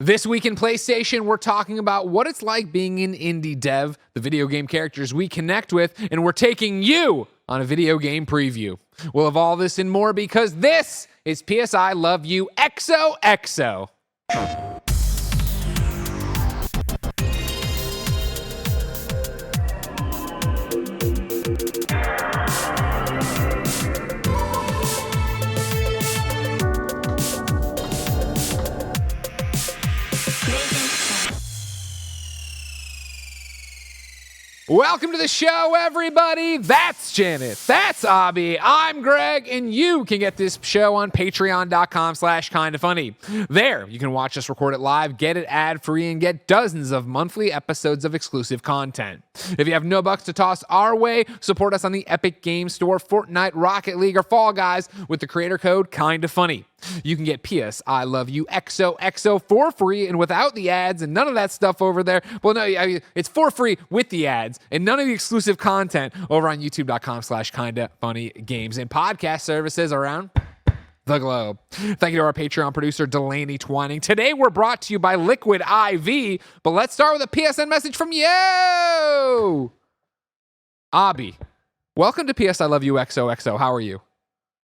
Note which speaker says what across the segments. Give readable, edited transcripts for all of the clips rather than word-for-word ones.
Speaker 1: This week in PlayStation, we're talking about what it's like being an indie dev, the video game characters we connect with, and we're taking you on a video game preview. We'll have all this and more because this is PS I Love You XOXO. Welcome to the show, everybody. That's Janet. That's Abby. I'm Greg, and you can get this show on patreon.com/KindaFunny. There, you can watch us record it live, get it ad-free, and get dozens of monthly episodes of exclusive content. If you have no bucks to toss our way, support us on the Epic Games Store, Fortnite, Rocket League, or Fall Guys with the creator code KindaFunny. You can get PS I Love You XOXO for free and without the ads and none of that stuff over there. Well, no, it's for free with the ads and none of the exclusive content over on youtube.com/KindaFunny games and podcast services around the globe. Thank you to our Patreon producer, Delaney Twining. Today, we're brought to you by Liquid IV, but let's start with a PSN message from you. Abby, welcome to PS I Love You XOXO. How are you?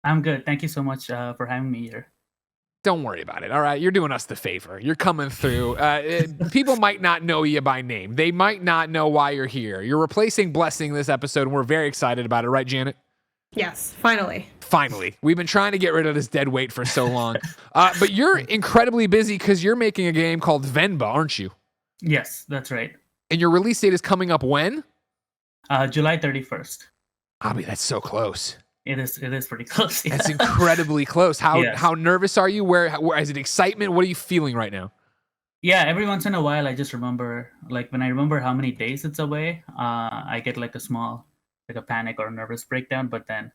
Speaker 2: I'm good. Thank you so much for having me here.
Speaker 1: Don't worry about it. All right. You're doing us the favor. You're coming through. People might not know you by name. They might not know why you're here. You're replacing Blessing this episode, and we're very excited about it. Right, Janet?
Speaker 3: Yes, finally.
Speaker 1: Finally. We've been trying to get rid of this dead weight for so long. But you're incredibly busy because you're making a game called Venba, aren't you?
Speaker 2: Yes, that's right.
Speaker 1: And your release date is coming up when?
Speaker 2: July 31st.
Speaker 1: Abby, that's so close.
Speaker 2: It is pretty close. Yeah.
Speaker 1: That's incredibly close.
Speaker 2: Yes.
Speaker 1: How nervous are you? Where is it excitement? What are you feeling right now?
Speaker 2: Yeah, every once in a while I just remember, like when I remember how many days it's away, I get like a panic or a nervous breakdown, but then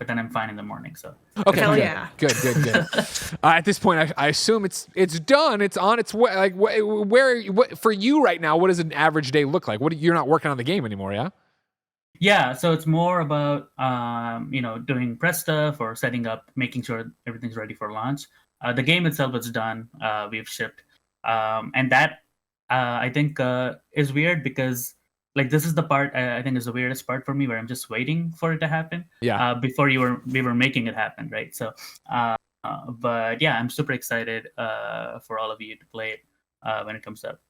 Speaker 2: I'm fine in the morning. So
Speaker 1: okay,
Speaker 3: Hell
Speaker 1: good.
Speaker 3: yeah.
Speaker 1: Good. At this point, I assume it's done. It's on its way. Like what for you right now? What does an average day look like? You're not working on the game anymore, yeah?
Speaker 2: Yeah, so it's more about doing press stuff or setting up, making sure everything's ready for launch. The game itself is done. We've shipped, and that I think is weird because like this is the part I think is the weirdest part for me where I'm just waiting for it to happen.
Speaker 1: Yeah.
Speaker 2: Before we were making it happen, right? So, but yeah, I'm super excited for all of you to play it when it comes up.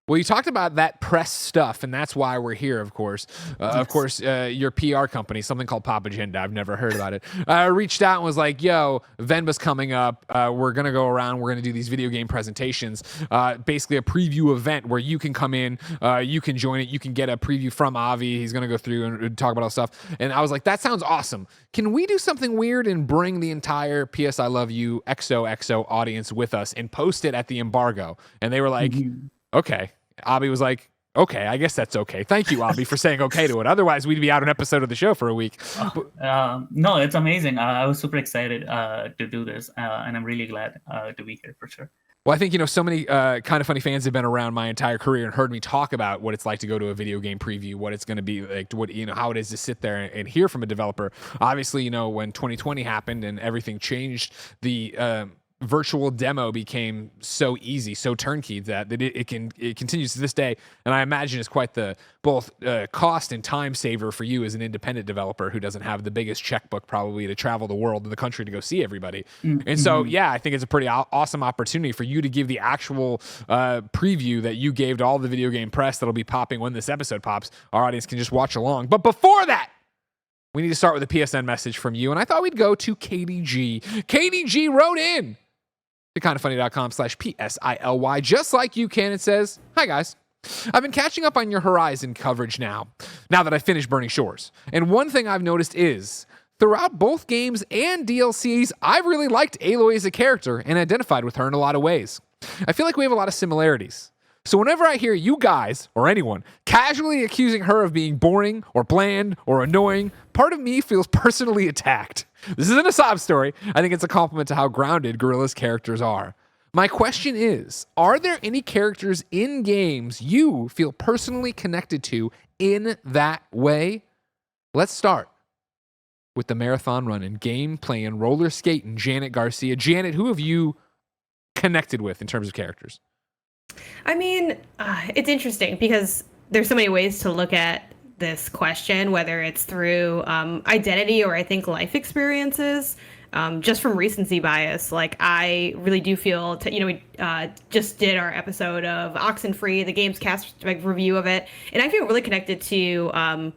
Speaker 1: Well, you talked about that press stuff, and that's why we're here, of course.
Speaker 2: Yes.
Speaker 1: Of course, your PR company, something called Pop Agenda, I've never heard about it, reached out and was like, yo, Venba's coming up. We're going to go around. We're going to do these video game presentations, basically a preview event where you can come in, you can join it, you can get a preview from Avi. He's going to go through and talk about all stuff. And I was like, that sounds awesome. Can we do something weird and bring the entire PS I Love You XOXO audience with us and post it at the embargo? And they were like, okay. Abby was like, okay, I guess that's okay. Thank you, Abby, for saying okay to it. Otherwise, we'd be out an episode of the show for a week.
Speaker 2: No, it's amazing. I was super excited to do this, and I'm really glad to be here for sure.
Speaker 1: Well, I think, so many KindaFunny fans have been around my entire career and heard me talk about what it's like to go to a video game preview, what it's going to be like, how it is to sit there and hear from a developer. Obviously, when 2020 happened and everything changed, the virtual demo became so easy, so turnkey that it continues to this day, and I imagine it's quite the both cost and time saver for you as an independent developer who doesn't have the biggest checkbook probably to travel the world and the country to go see everybody. And so, yeah, I think it's a pretty awesome opportunity for you to give the actual preview that you gave to all the video game press that'll be popping when this episode pops. Our audience can just watch along. But before that, we need to start with a PSN message from you, and I thought we'd go to KDG. KDG wrote in to KindaFunny.com/PSILY, just like you can. It says, hi guys, I've been catching up on your Horizon coverage now that I finished Burning Shores. And one thing I've noticed is, throughout both games and DLCs, I've really liked Aloy as a character and identified with her in a lot of ways. I feel like we have a lot of similarities. So whenever I hear you guys, or anyone, casually accusing her of being boring, or bland, or annoying, part of me feels personally attacked. This isn't a sob story. I think it's a compliment to how grounded Guerrilla's characters are. My question is, are there any characters in games you feel personally connected to in that way? Let's start with the marathon running, game playing, roller skating, Janet Garcia. Janet, who have you connected with in terms of characters?
Speaker 3: I mean, it's interesting because there's so many ways to look at this question, whether it's through identity or I think life experiences. Just from recency bias, like I really do feel, we just did our episode of Oxenfree, the game's cast like, review of it, and I feel really connected to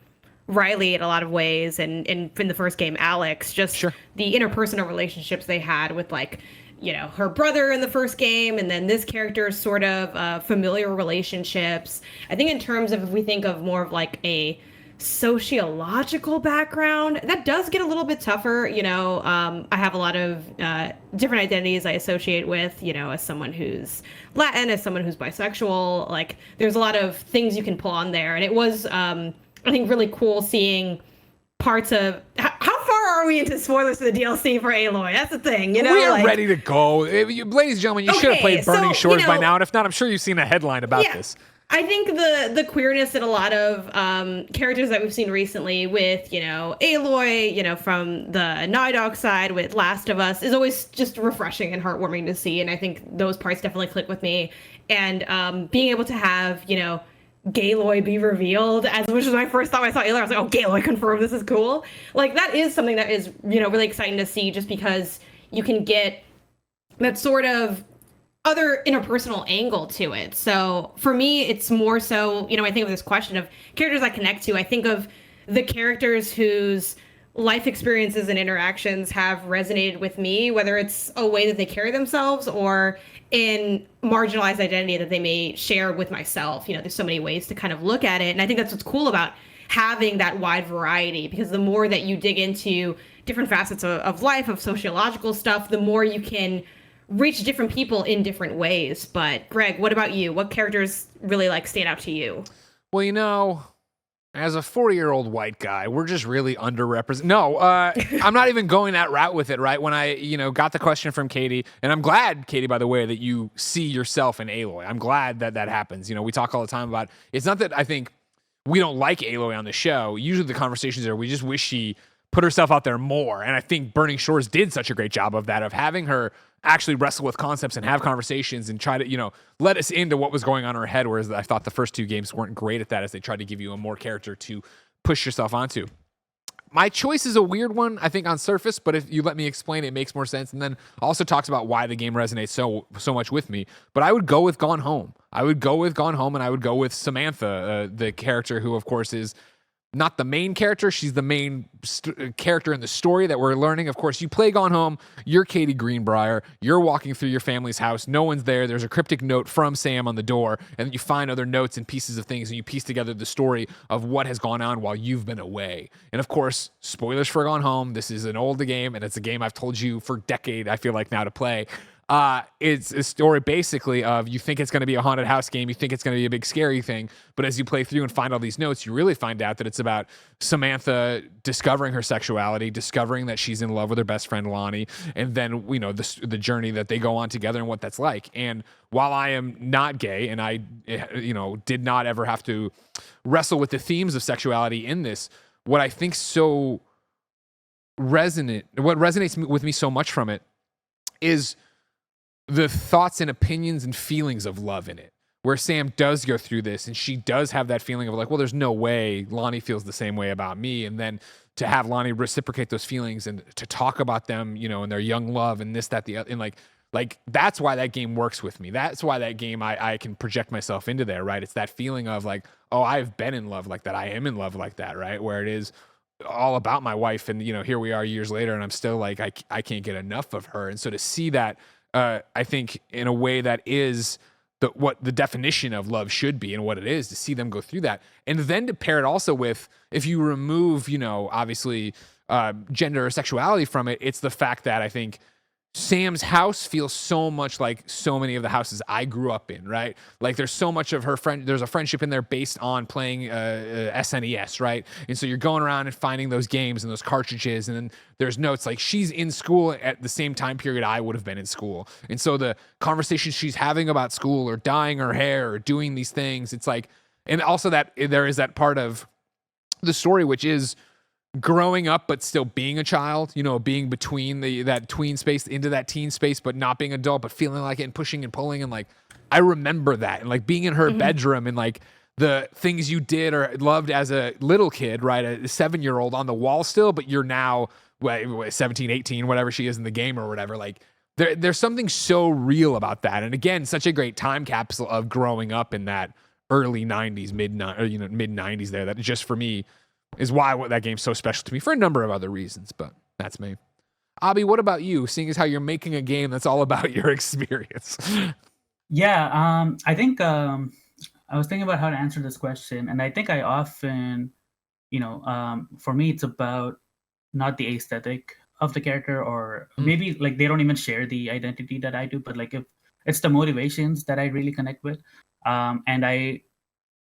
Speaker 3: Riley in a lot of ways, and in the first game, Alex, just the interpersonal relationships they had with like, her brother in the first game, and then this character's sort of familiar relationships. I think in terms of if we think of more of like a sociological background, that does get a little bit tougher. I have a lot of different identities I associate with, as someone who's Latin, as someone who's bisexual. Like, there's a lot of things you can pull on there, and it was, I think, really cool seeing parts of how far are we into spoilers for the DLC for Aloy? That's the thing, We
Speaker 1: are ready to go. Ladies and gentlemen, you should have played Burning Shores by now, and if not, I'm sure you've seen a headline about this.
Speaker 3: I think the queerness in a lot of characters that we've seen recently with, Aloy, from the Naughty Dog side with Last of Us is always just refreshing and heartwarming to see. And I think those parts definitely click with me. And being able to have, Galoy be revealed, which was my first thought when I saw Aloy. I was like, oh, Galoy confirmed, this is cool. Like, that is something that is, really exciting to see, just because you can get that sort of other interpersonal angle to it. So for me, it's more so, I think of this question of characters I connect to. I think of the characters whose life experiences and interactions have resonated with me, whether it's a way that they carry themselves or in marginalized identity that they may share with myself. There's so many ways to kind of look at it. And I think that's what's cool about having that wide variety, because the more that you dig into different facets of life, of sociological stuff, the more you can reach different people in different ways. But Greg, what about you? What characters really stand out to you?
Speaker 1: Well, as a 40-year-old white guy, we're just really underrepresented. No, I'm not even going that route with it, right? When I, got the question from Katie, and I'm glad, Katie, by the way, that you see yourself in Aloy. I'm glad that happens. We talk all the time about, it's not that I think we don't like Aloy on the show. Usually the conversations are, we just wish she put herself out there more. And I think Burning Shores did such a great job of that, of having her actually wrestle with concepts and have conversations and try to, let us into what was going on in her head, whereas I thought the first two games weren't great at that, as they tried to give you a more character to push yourself onto. My choice is a weird one, I think, on surface, but if you let me explain it makes more sense, and then also talks about why the game resonates so much with me. But I would go with Gone Home. And I would go with Samantha, the character who, of course, is not the main character. She's the main character in the story that we're learning. Of course, you play Gone Home. You're Katie Greenbrier. You're walking through your family's house. No one's there. There's a cryptic note from Sam on the door. And then you find other notes and pieces of things, and you piece together the story of what has gone on while you've been away. And of course, spoilers for Gone Home. This is an old game, and it's a game I've told you for a decade, I feel like, now to play. It's a story basically of, you think it's going to be a haunted house game, you think it's going to be a big scary thing, but as you play through and find all these notes, you really find out that it's about Samantha discovering her sexuality, discovering that she's in love with her best friend Lonnie, and then the journey that they go on together and what that's like. And while I am not gay, and I did not ever have to wrestle with the themes of sexuality in this, what I think what resonates with me so much from it is the thoughts and opinions and feelings of love in it, where Sam does go through this and she does have that feeling of like, well, there's no way Lonnie feels the same way about me. And then to have Lonnie reciprocate those feelings and to talk about them, and their young love and this, that, the other, and like that's why that game works with me. That's why that game, I can project myself into there, right? It's that feeling of like, oh, I've been in love like that. I am in love like that, right? Where it is all about my wife. And, here we are years later and I'm still like, I can't get enough of her. And so to see that, I think in a way that is what the definition of love should be and what it is, to see them go through that. And then to pair it also with, if you remove, obviously gender or sexuality from it, it's the fact that I think Sam's house feels so much like so many of the houses I grew up in, right? Like there's so much of her there's a friendship in there based on playing SNES, right? And so you're going around and finding those games and those cartridges, and then there's notes like she's in school at the same time period I would have been in school. And so the conversations she's having about school or dyeing her hair or doing these things, it's like, and also that there is that part of the story which is growing up but still being a child, being between that tween space into that teen space, but not being adult, but feeling like it and pushing and pulling, and like I remember that, and like being in her bedroom and like the things you did or loved as a little kid, right? A 7-year-old on the wall still, but you're now 17, 18, whatever she is in the game or whatever. Like there's something so real about that. And again, such a great time capsule of growing up in that early 90s, mid 90s there. That just for me is why that game's so special to me for a number of other reasons, but that's me. Abby, what about you? Seeing as how you're making a game that's all about your experience.
Speaker 2: Yeah, I think I was thinking about how to answer this question, and I think I often, for me, it's about not the aesthetic of the character, or maybe like they don't even share the identity that I do, but like if it's the motivations that I really connect with, and I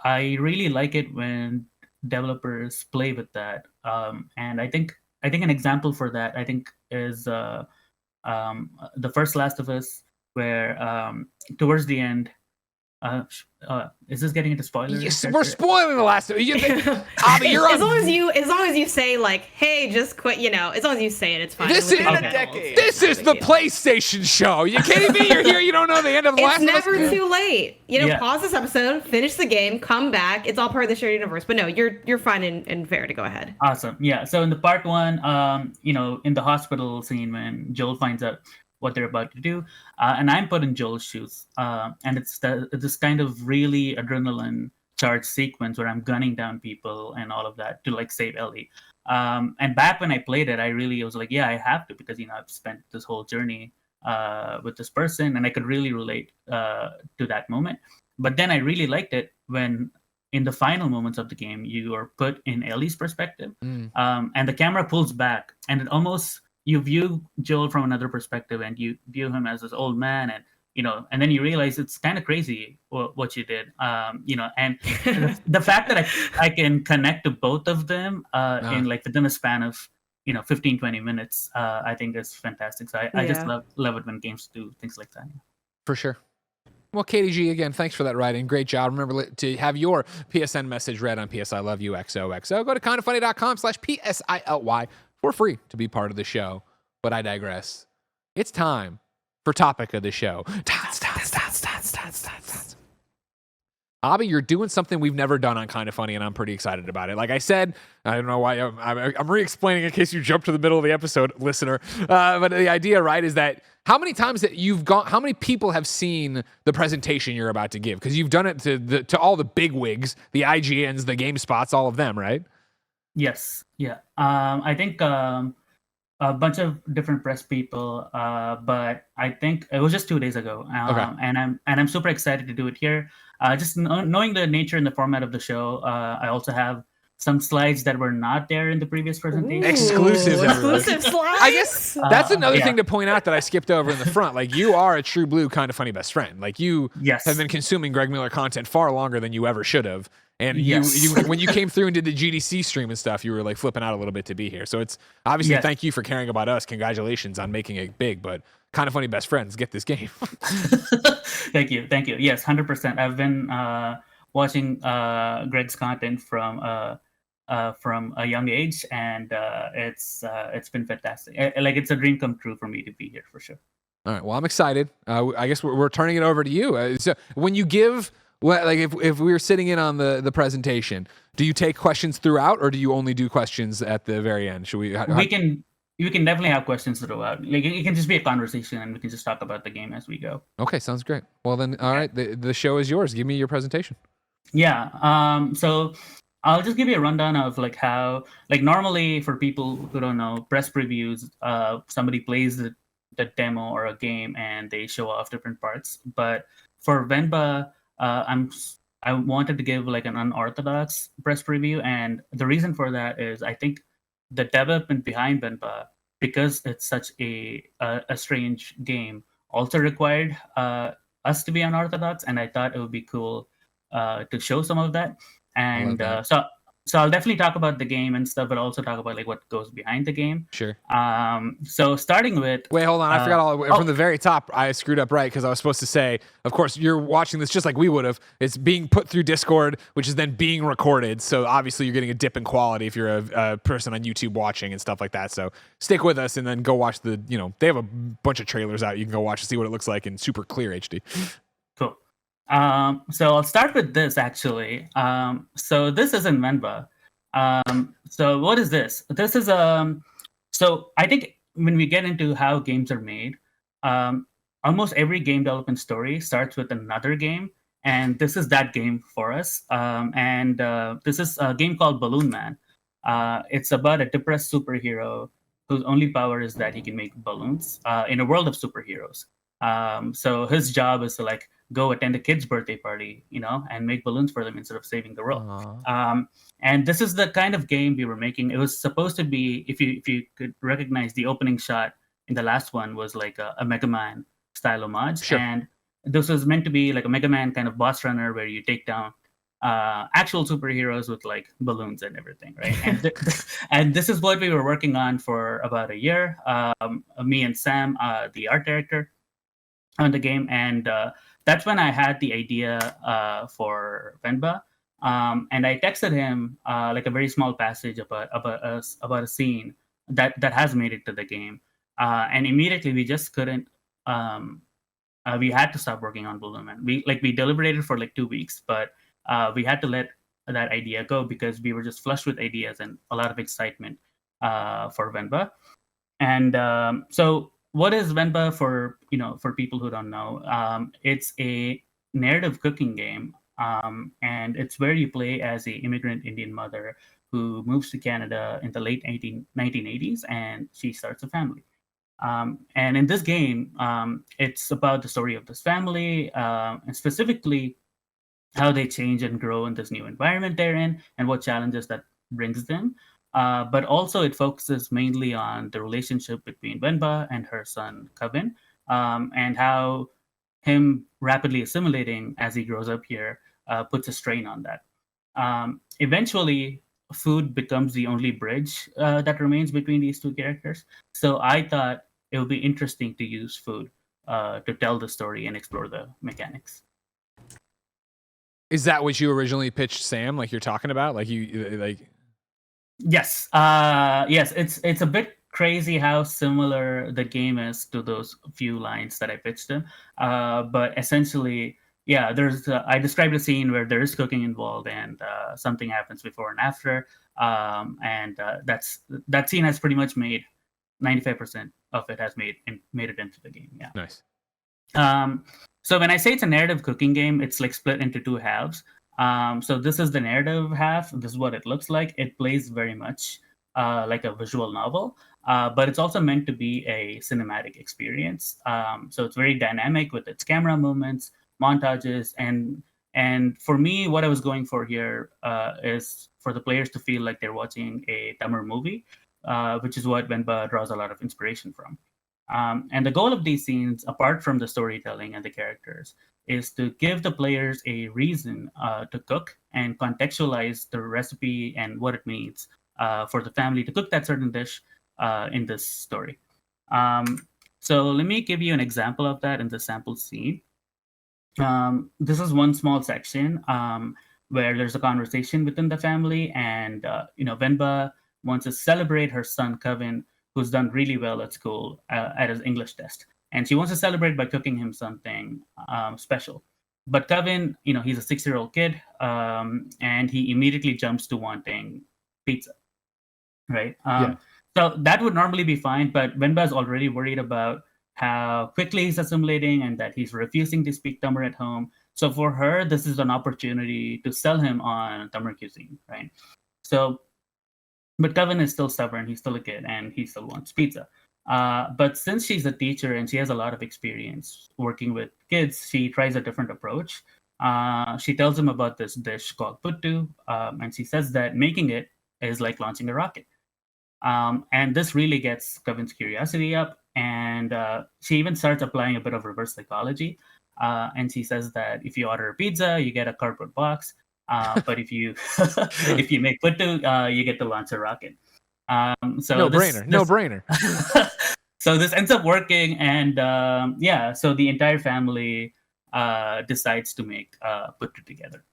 Speaker 2: really like it when developers play with that, and I think an example for that is the first Last of Us, where towards the end, is this getting into spoilers?
Speaker 1: Yes, we're spoiling the last. Abby, you're
Speaker 3: as long as you say like, hey, just quit. As long as you say it, it's fine.
Speaker 1: This is
Speaker 4: a decade.
Speaker 1: This is the PlayStation show. You kidding me? You're here. You don't know the end of the Last of Us.
Speaker 3: It's never too late. Pause this episode, finish the game, come back. It's all part of the shared universe. But no, you're fine and fair to go ahead.
Speaker 2: Awesome. Yeah. So in the part one, in the hospital scene when Joel finds out what they're about to do, and I'm put in Joel's shoes, and it's this kind of really adrenaline charged sequence where I'm gunning down people and all of that to like save Ellie. And back when I played it, I was like, yeah, I have to, because I've spent this whole journey with this person, and I could really relate to that moment. But then I really liked it when in the final moments of the game you are put in Ellie's perspective, and the camera pulls back, and it almost, you view Joel from another perspective, and you view him as this old man, and and then you realize it's kind of crazy what you did, and the fact that I can connect to both of them in like within a span of 15-20 minutes, I think is fantastic. So I just love it when games do things like that.
Speaker 1: For sure. Well, Katie G, again, thanks for that writing. Great job. Remember to have your PSN message read on PS I Love You XOXO. Go to kindafunny.com/PSILY for free to be part of the show. But I digress. It's time for topic of the show. Abby, you're doing something we've never done on Kinda Funny, and I'm pretty excited about it. Like I said, I don't know why I'm re-explaining in case you jumped to the middle of the episode, listener. But the idea, right, is that how many times that how many people have seen the presentation you're about to give? Because you've done it to all the big wigs, the IGNs, the GameSpots, all of them, right?
Speaker 2: Yes. Yeah. I think a bunch of different press people, but I think it was just 2 days ago, and I'm super excited to do it here. Just knowing the nature and the format of the show, I also have some slides that were not there in the previous presentation.
Speaker 1: Exclusive
Speaker 3: slides.
Speaker 1: I guess that's another thing to point out that I skipped over in the front. Like, you are a true blue Kinda Funny best friend. Like, you have been consuming Greg Miller content far longer than you ever should have. And you when you came through and did the GDC stream and stuff, you were like flipping out a little bit to be here. So it's obviously thank you for caring about us. Congratulations on making it big, but Kinda Funny best friends, get this game.
Speaker 2: Thank you. Yes, 100%. I've been watching Greg's content from a young age, and it's been fantastic. It's a dream come true for me to be here for sure.
Speaker 1: All right. Well, I'm excited. I guess we're turning it over to you. So when you give. Well, like if we were sitting in on the presentation, do you take questions throughout, or do you only do questions at the very end? Should we?
Speaker 2: You can definitely have questions throughout. Like, it can just be a conversation, and we can just talk about the game as we go.
Speaker 1: Okay, sounds great. Well then, all right, the show is yours. Give me your presentation.
Speaker 2: Yeah. So I'll just give you a rundown of like how, like, normally for people who don't know, press previews, somebody plays the demo or a game and they show off different parts. But for Venba, I wanted to give like an unorthodox press preview, and the reason for that is I think the development behind Venba, because it's such a strange game, also required us to be unorthodox, and I thought it would be cool to show some of that. And so I'll definitely talk about the game and stuff, but also talk about like what goes behind the game.
Speaker 1: Sure.
Speaker 2: So starting with...
Speaker 1: Wait, hold on. I forgot from the very top. I screwed up, right? Because I was supposed to say, of course, you're watching this just like we would have. It's being put through Discord, which is then being recorded. So obviously you're getting a dip in quality if you're a person on YouTube watching and stuff like that. So stick with us and then go watch they have a bunch of trailers out. You can go watch and see what it looks like in super clear HD.
Speaker 2: Cool. So I'll start with this actually. So this is in Venba. So what is this? This is So I think when we get into how games are made, um, almost every game development story starts with another game, and this is that game for us. And This is a game called Balloon Man. It's about a depressed superhero whose only power is that he can make balloons in a world of superheroes. So his job is to like go attend a kid's birthday party, and make balloons for them instead of saving the world. And this is the kind of game we were making. It was supposed to be, if you could recognize the opening shot in the last one, was like a Mega Man style homage,
Speaker 1: Sure.
Speaker 2: and this was meant to be like a Mega Man kind of boss runner where you take down actual superheroes with like balloons and everything, right? And this is what we were working on for about a year. Me and Sam, the art director on the game, and that's when I had the idea for Venba. And I texted him like a very small passage about a scene that has made it to the game, and immediately we just couldn't. We had to stop working on Balloon Man. We deliberated for like 2 weeks, but we had to let that idea go because we were just flushed with ideas and a lot of excitement for Venba. And So what is Venba for people who don't know? It's a narrative cooking game, and it's where you play as a immigrant Indian mother who moves to Canada in the late 1980s, and she starts a family. And in this game, it's about the story of this family, and specifically how they change and grow in this new environment they're in, and what challenges that brings them. But also, it focuses mainly on the relationship between Wenba and her son Kevin, and how him rapidly assimilating as he grows up here puts a strain on that. Eventually, food becomes the only bridge that remains between these two characters. So I thought it would be interesting to use food to tell the story and explore the mechanics.
Speaker 1: Is that what you originally pitched Sam, like you're talking about? Like you like
Speaker 2: Yes. Yes, it's a bit crazy how similar the game is to those few lines that I pitched him. But essentially, yeah, I described a scene where there is cooking involved and something happens before and after. And that scene has pretty much made 95% of it has made it into the game. Yeah.
Speaker 1: nice.
Speaker 2: Um, so when I say it's a narrative cooking game, it's like split into two halves. So this is the narrative half. This is what it looks like. It plays very much like a visual novel, but it's also meant to be a cinematic experience. So it's very dynamic with its camera movements, montages, and for me, what I was going for here is for the players to feel like they're watching a Tamil movie, which is what Venba draws a lot of inspiration from. And the goal of these scenes, apart from the storytelling and the characters, is to give the players a reason to cook and contextualize the recipe and what it means for the family to cook that certain dish in this story. So let me give you an example of that in the sample scene. This is one small section where there's a conversation within the family, and Venba wants to celebrate her son Kevin, who's done really well at school at his English test, and she wants to celebrate by cooking him something special. But Kevin, he's a 6-year-old kid, and he immediately jumps to wanting pizza, right?
Speaker 1: Yeah.
Speaker 2: So that would normally be fine, but Venba is already worried about how quickly he's assimilating and that he's refusing to speak Tamil at home. So for her, this is an opportunity to sell him on Tamil cuisine, right? So, but Kevin is still stubborn. He's still a kid and he still wants pizza. But since she's a teacher and she has a lot of experience working with kids, she tries a different approach. She tells him about this dish called puttu, and she says that making it is like launching a rocket. And this really gets Kevin's curiosity up, and she even starts applying a bit of reverse psychology. And she says that if you order a pizza, you get a cardboard box, but if you if you make puttu, you get to launch a rocket. So
Speaker 1: No brainer.
Speaker 2: So this ends up working, and so the entire family decides to make puttu together.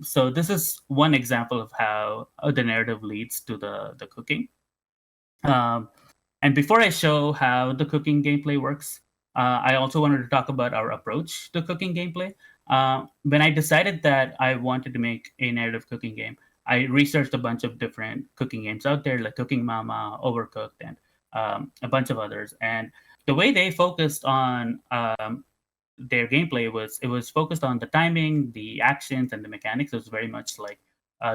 Speaker 2: So this is one example of how the narrative leads to the cooking. And before I show how the cooking gameplay works, I also wanted to talk about our approach to cooking gameplay. When I decided that I wanted to make a narrative cooking game, I researched a bunch of different cooking games out there, like Cooking Mama, Overcooked, and a bunch of others. And the way they focused on their gameplay was focused on the timing, the actions, and the mechanics. It was very much like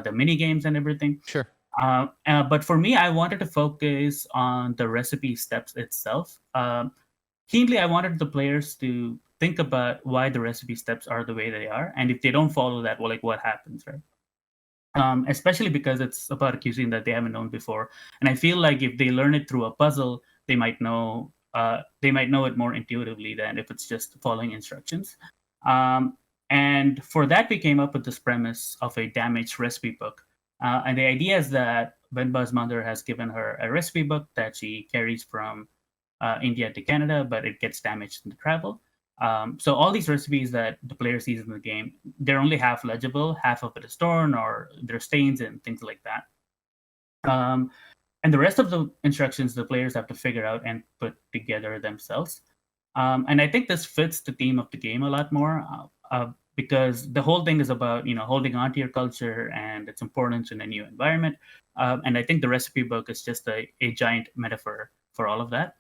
Speaker 2: the mini games and everything.
Speaker 1: Sure.
Speaker 2: But for me, I wanted to focus on the recipe steps itself. Keenly, I wanted the players to think about why the recipe steps are the way they are, and if they don't follow that, well, like what happens, right? Especially because it's about a cuisine that they haven't known before, and I feel like if they learn it through a puzzle, they might know it more intuitively than if it's just following instructions. And for that, we came up with this premise of a damaged recipe book. And the idea is that Venba's mother has given her a recipe book that she carries from India to Canada, but it gets damaged in the travel. So all these recipes that the player sees in the game, they're only half legible, half of it is torn, or there's stains and things like that. And the rest of the instructions the players have to figure out and put together themselves. And I think this fits the theme of the game a lot more because the whole thing is about holding on to your culture and its importance in a new environment. And I think the recipe book is just a giant metaphor for all of that.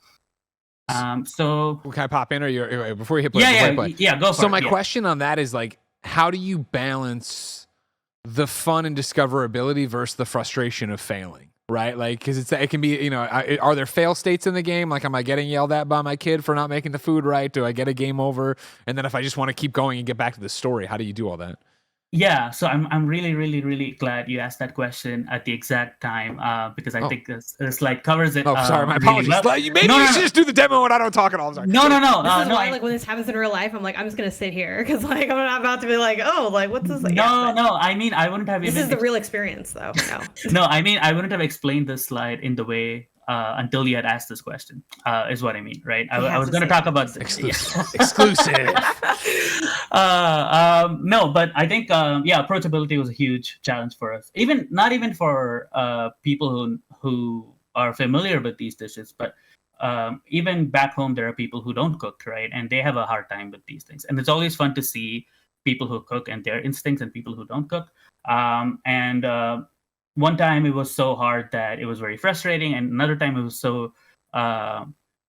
Speaker 2: So
Speaker 1: can I pop in, or before you hit play?
Speaker 2: Go for it.
Speaker 1: So my question on that is like, how do you balance the fun and discoverability versus the frustration of failing? Right, like because it can be are there fail states in the game? Like, am I getting yelled at by my kid for not making the food right? Do I get a game over? And then if I just want to keep going and get back to the story, how do you do all that?
Speaker 2: Yeah, so I'm really, really, really glad you asked that question at the exact time because I think this slide covers it.
Speaker 1: Oh, sorry, my apologies.
Speaker 2: Well.
Speaker 1: Maybe you should just do the demo and I don't talk at all. I'm sorry.
Speaker 2: No.
Speaker 3: This is why, like when this happens in real life, I'm like, I'm just gonna sit here because like I'm not about to be like, oh, like what's this? Like,
Speaker 2: no. I mean, I wouldn't have.
Speaker 3: This is the real experience, though. No.
Speaker 2: No, I mean, I wouldn't have explained this slide in the way until you had asked this question. Is what I mean, right? I was going to talk about
Speaker 1: exclusive.
Speaker 2: No, but I think approachability was a huge challenge for us. Not even for people who are familiar with these dishes, but even back home there are people who don't cook, right? And they have a hard time with these things. And it's always fun to see people who cook and their instincts and people who don't cook. One time it was so hard that it was very frustrating, and another time it was so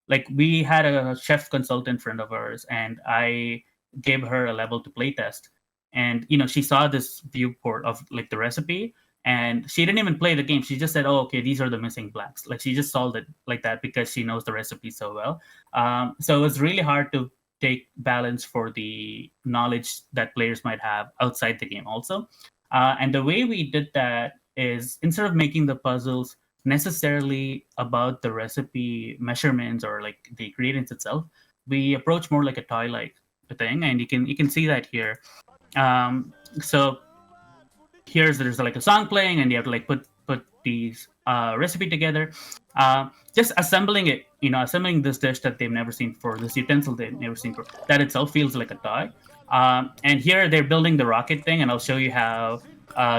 Speaker 2: like we had a chef consultant friend of ours, and I gave her a level to play test, and she saw this viewport of like the recipe, and she didn't even play the game. She just said, "Oh, okay, these are the missing blacks." Like she just solved it like that because she knows the recipe so well. So it was really hard to take balance for the knowledge that players might have outside the game also. And the way we did that is instead of making the puzzles necessarily about the recipe measurements or like the ingredients itself, we approach more like a toy-like thing, and you can see that here. So there's like a song playing, and you have to like put these recipe together. Just assembling it, assembling this dish that they've never seen before, this utensil they've never seen before, that itself feels like a toy. And here they're building the rocket thing, and I'll show you how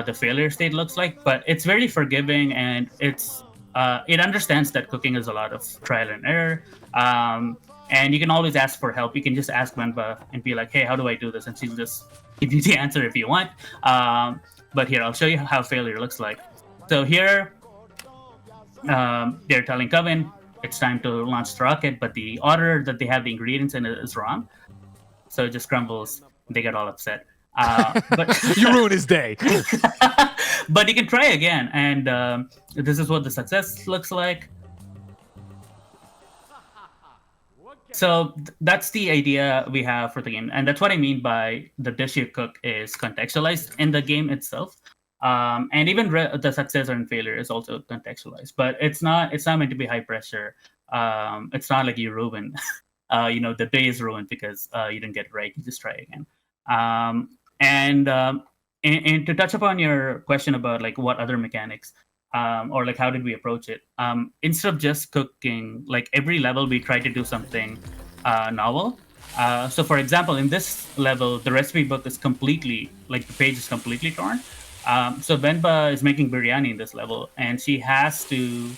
Speaker 2: the failure state looks like. But it's very forgiving, and it understands that cooking is a lot of trial and error. And you can always ask for help. You can just ask Venba and be like, "Hey, how do I do this?" And she'll just give you the answer if you want. But here, I'll show you how failure looks like. So here, they're telling Coven it's time to launch the rocket, but the order that they have the ingredients in is wrong. So it just crumbles. They get all upset. But
Speaker 1: you ruin his day.
Speaker 2: But you can try again, and this is what the success looks like. So that's the idea we have for the game, and that's what I mean by the dish you cook is contextualized in the game itself. And even the success and failure is also contextualized, but it's not meant to be high pressure. It's not like you ruin, the day is ruined because you didn't get it right. You just try again. And to touch upon your question about like what other mechanics, or like how did we approach it? Instead of just cooking, like every level we try to do something novel. So for example, in this level, the recipe book is completely, like the page is completely torn. So Venba is making biryani in this level, and she has to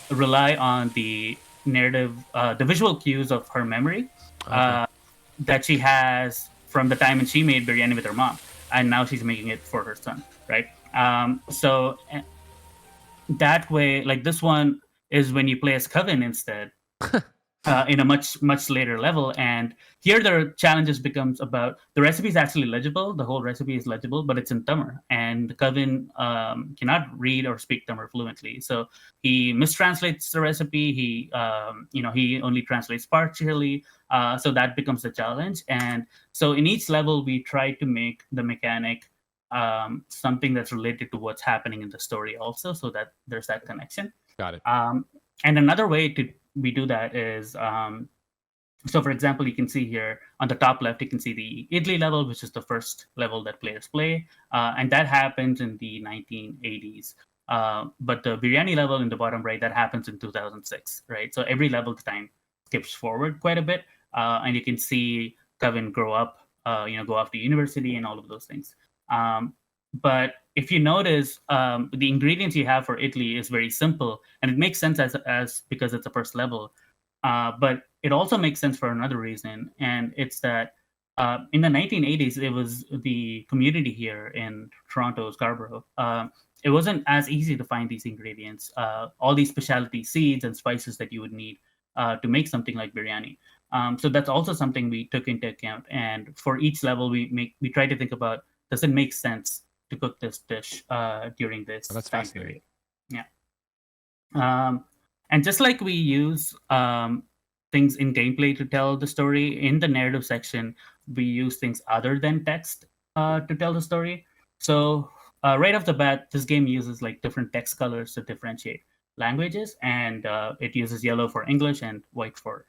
Speaker 2: rely on the narrative, the visual cues of her memory that she has from the time when she made biryani with her mom, and now she's making it for her son, right? So that way, like this one is when you play as Coven instead, in a much later level, and here the challenges becomes about the recipe is actually legible. The whole recipe is legible, but it's in Tamil, and Kevin cannot read or speak Tamil fluently, so he mistranslates the recipe. He only translates partially, so that becomes a challenge. And so in each level, we try to make the mechanic something that's related to what's happening in the story, also, so that there's that connection.
Speaker 1: Got it.
Speaker 2: And another way we do that is, so for example, you can see here on the top left, you can see the Italy level, which is the first level that players play, and that happens in the 1980s. But the biryani level in the bottom right, that happens in 2006, right? So every level time skips forward quite a bit, and you can see Kevin grow up, go off to university and all of those things. But if you notice, the ingredients you have for Italy is very simple, and it makes sense as because it's the first level. But it also makes sense for another reason, and it's that in the 1980s, it was the community here in Toronto, Scarborough. It wasn't as easy to find these ingredients, all these specialty seeds and spices that you would need to make something like biryani. So that's also something we took into account. And for each level, we try to think about, does it make sense to cook this dish during this
Speaker 1: That's
Speaker 2: time
Speaker 1: fascinating.
Speaker 2: period? Yeah. And just like we use things in gameplay to tell the story, in the narrative section, we use things other than text to tell the story. So right off the bat, this game uses like different text colors to differentiate languages, and it uses yellow for English and white for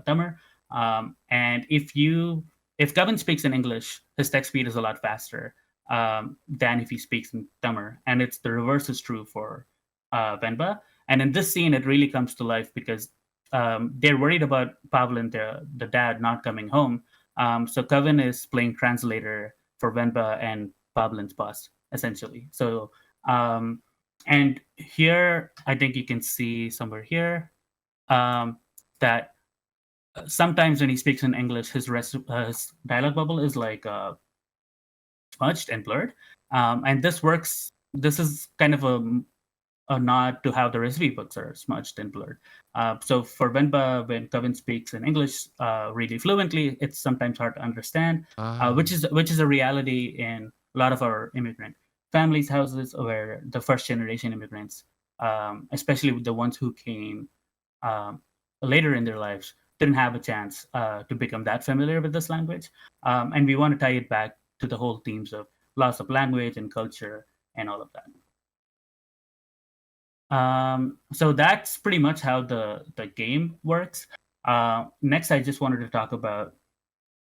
Speaker 2: Tamil. And if Gavin speaks in English, his text speed is a lot faster than if he speaks in Tamil, and it's the reverse is true for Venba. And in this scene, it really comes to life because they're worried about Pavlin, the dad, not coming home. So Kevin is playing translator for Venba and Pavlin's boss, essentially. So, and here, I think you can see somewhere here that sometimes when he speaks in English, his dialogue bubble is like smudged and blurred. And this works. This is kind of a nod to how the recipe books are smudged and blurred. So for Venba, when Kevin speaks in English really fluently, it's sometimes hard to understand, which is a reality in a lot of our immigrant families' houses, where the first generation immigrants, especially the ones who came later in their lives, didn't have a chance to become that familiar with this language. And we want to tie it back to the whole themes of loss of language and culture and all of that. So that's pretty much how the game works. Next, I just wanted to talk about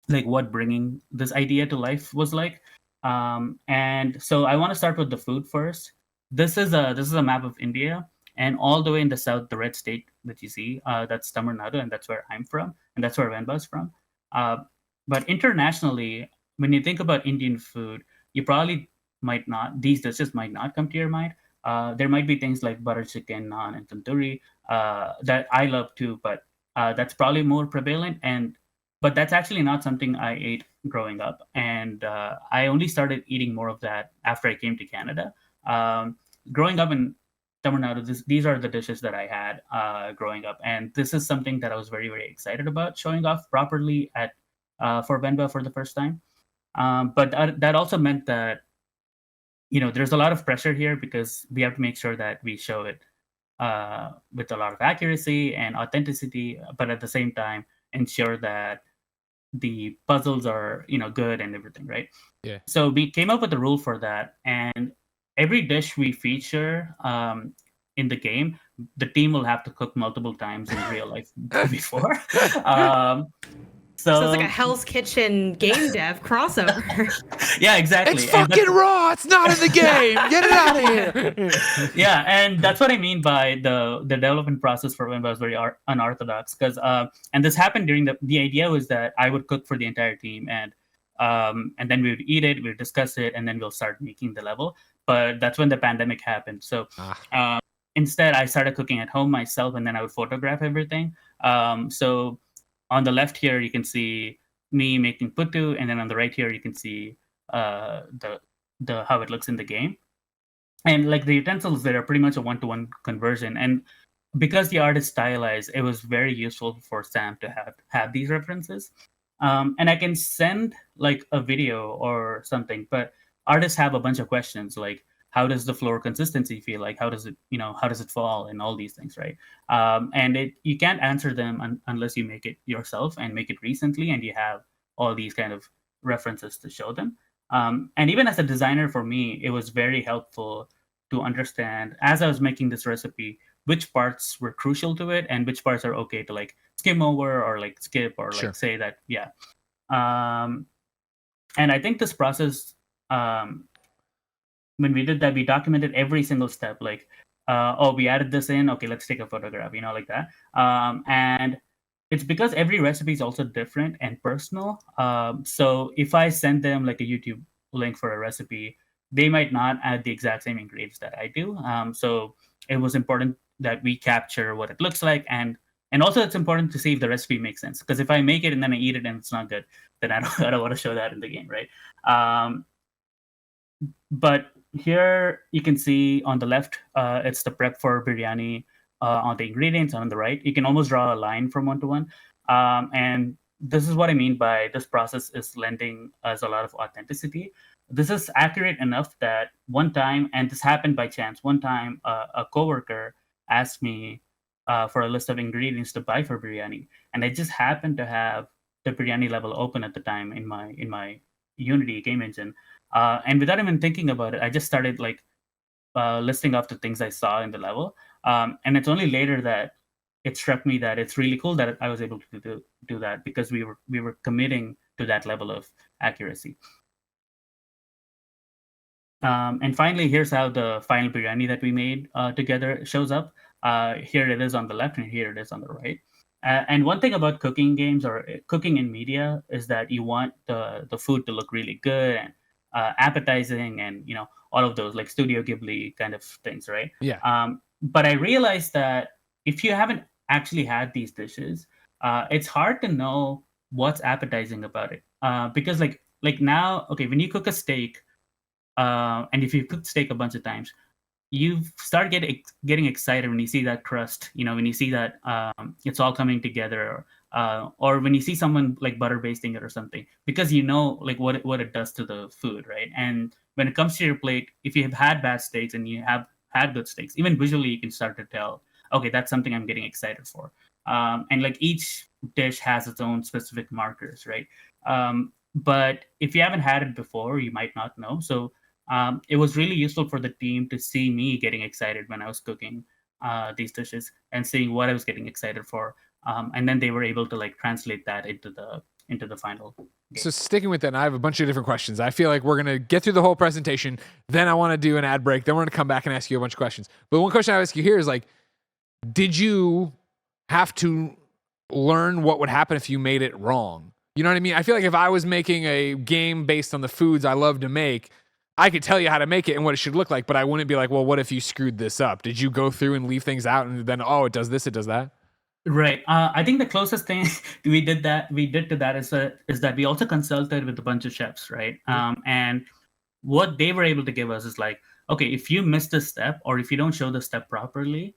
Speaker 2: like what bringing this idea to life was like. And so I want to start with the food first. This is a map of India, and all the way in the south, the red state that you see, that's Tamil Nadu, and that's where I'm from, and that's where Venba is from. But internationally, when you think about Indian food, you probably these dishes might not come to your mind. There might be things like butter chicken, naan, and tandoori that I love too, but that's probably more prevalent. But that's actually not something I ate growing up, and I only started eating more of that after I came to Canada. Growing up in Tamil Nadu, these are the dishes that I had growing up, and this is something that I was very, very excited about showing off properly at for Venba for the first time. But that also meant that there's a lot of pressure here because we have to make sure that we show it with a lot of accuracy and authenticity, but at the same time ensure that the puzzles are good and everything, right?
Speaker 1: Yeah.
Speaker 2: So we came up with a rule for that, and every dish we feature in the game, the team will have to cook multiple times in real life before.
Speaker 3: So it's like a Hell's Kitchen game dev crossover.
Speaker 2: Yeah, exactly.
Speaker 1: It's fucking raw. It's not in the game. Get it out of here.
Speaker 2: Yeah, and that's what I mean by the development process for Venba was very unorthodox, because and this happened during the idea was that I would cook for the entire team, and then we would eat it, we would discuss it, and then we'll start making the level. But that's when the pandemic happened. So instead, I started cooking at home myself, and then I would photograph everything. So on the left here, you can see me making puttu, and then on the right here you can see the how it looks in the game. And like the utensils there are pretty much a 1-to-1 conversion. And because the art is stylized, it was very useful for Sam to have these references. And I can send like a video or something, but artists have a bunch of questions like, how does the floor consistency feel like? How does it, how does it fall, and all these things, right? And you can't answer them unless you make it yourself and make it recently, and you have all these kind of references to show them. And even as a designer, for me, it was very helpful to understand as I was making this recipe which parts were crucial to it and which parts are okay to like skim over or like skip or like say that, yeah. And I think this process, when we did that, we documented every single step. Like, we added this in. Okay, let's take a photograph. Like that. And it's because every recipe is also different and personal. So if I send them like a YouTube link for a recipe, they might not add the exact same ingredients that I do. So it was important that we capture what it looks like, and also it's important to see if the recipe makes sense. Because if I make it and then I eat it and it's not good, then I don't want to show that in the game, right? But here you can see on the left, it's the prep for biryani. On the ingredients, on the right, you can almost draw a line from 1-to-1. And this is what I mean by this process is lending us a lot of authenticity. This is accurate enough that one time, and this happened by chance, one time a coworker asked me for a list of ingredients to buy for biryani, and I just happened to have the biryani level open at the time in my Unity game engine, and without even thinking about it, I just started like listing off the things I saw in the level, and it's only later that it struck me that it's really cool that I was able to do that, because we were committing to that level of accuracy. And finally, here's how the final biryani that we made together shows up. Here it is on the left, and here it is on the right. And one thing about cooking games or cooking in media is that you want the food to look really good and appetizing, and all of those like Studio Ghibli kind of things, right?
Speaker 1: Yeah.
Speaker 2: But I realized that if you haven't actually had these dishes, it's hard to know what's appetizing about it. Because like now, okay, when you cook a steak, and if you cook steak a bunch of times, you start getting excited when you see that crust, when you see that it's all coming together, or when you see someone like butter basting it or something, because like what it does to the food, right? And when it comes to your plate, if you have had bad steaks and you have had good steaks, even visually you can start to tell, okay, that's something I'm getting excited for. And like each dish has its own specific markers, right? But if you haven't had it before, you might not know. So it was really useful for the team to see me getting excited when I was cooking these dishes and seeing what I was getting excited for, and then they were able to like translate that into the final game.
Speaker 1: So sticking with that, I have a bunch of different questions. I feel like we're gonna get through the whole presentation, then I want to do an ad break, then we're gonna come back and ask you a bunch of questions. But one question I ask you here is like, did you have to learn what would happen if you made it wrong? You know what I mean? I feel like if I was making a game based on the foods I love to make, I could tell you how to make it and what it should look like, but I wouldn't be like, well, what if you screwed this up? Did you go through and leave things out and then, it does this, it does that?
Speaker 2: Right. I think the closest thing we did to that is that we also consulted with a bunch of chefs, right? And what they were able to give us is like, okay, if you miss this step or if you don't show the step properly,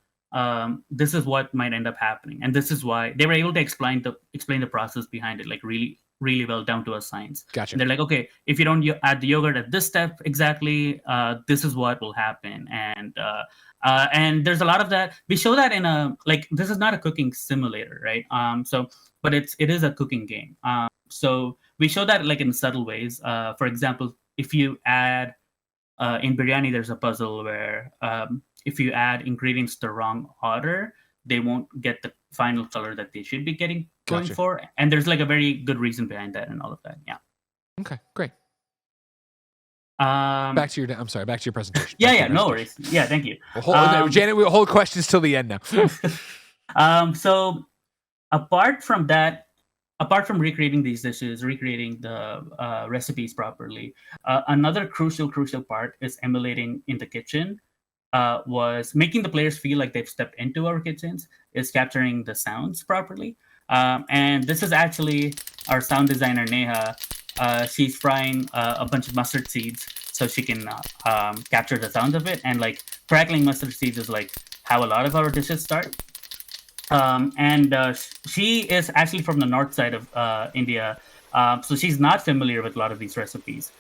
Speaker 2: this is what might end up happening, and this is why they were able to explain the process behind it, like really really well, down to a science.
Speaker 1: Gotcha.
Speaker 2: And they're like, okay, if you don't add the yogurt at this step exactly, this is what will happen. And there's a lot of that. We show that in this is not a cooking simulator, right? But it is a cooking game. So we show that like in subtle ways. For example, if you add in biryani, there's a puzzle where if you add ingredients the wrong order, they won't get the final color that they should be going for. And there's like a very good reason behind that and all of that. Yeah.
Speaker 1: Okay, great. Back to your presentation.
Speaker 2: Yeah, no worries. Yeah, thank you.
Speaker 1: Janet, we'll hold questions till the end now.
Speaker 2: So apart from recreating these dishes, recreating the recipes properly, another crucial part is emulating in the kitchen. Was making the players feel like they've stepped into our kitchens, is capturing the sounds properly. And this is actually our sound designer Neha, she's frying a bunch of mustard seeds so she can capture the sound of it. And like crackling mustard seeds is like how a lot of our dishes start. And she is actually from the north side of India, so she's not familiar with a lot of these recipes.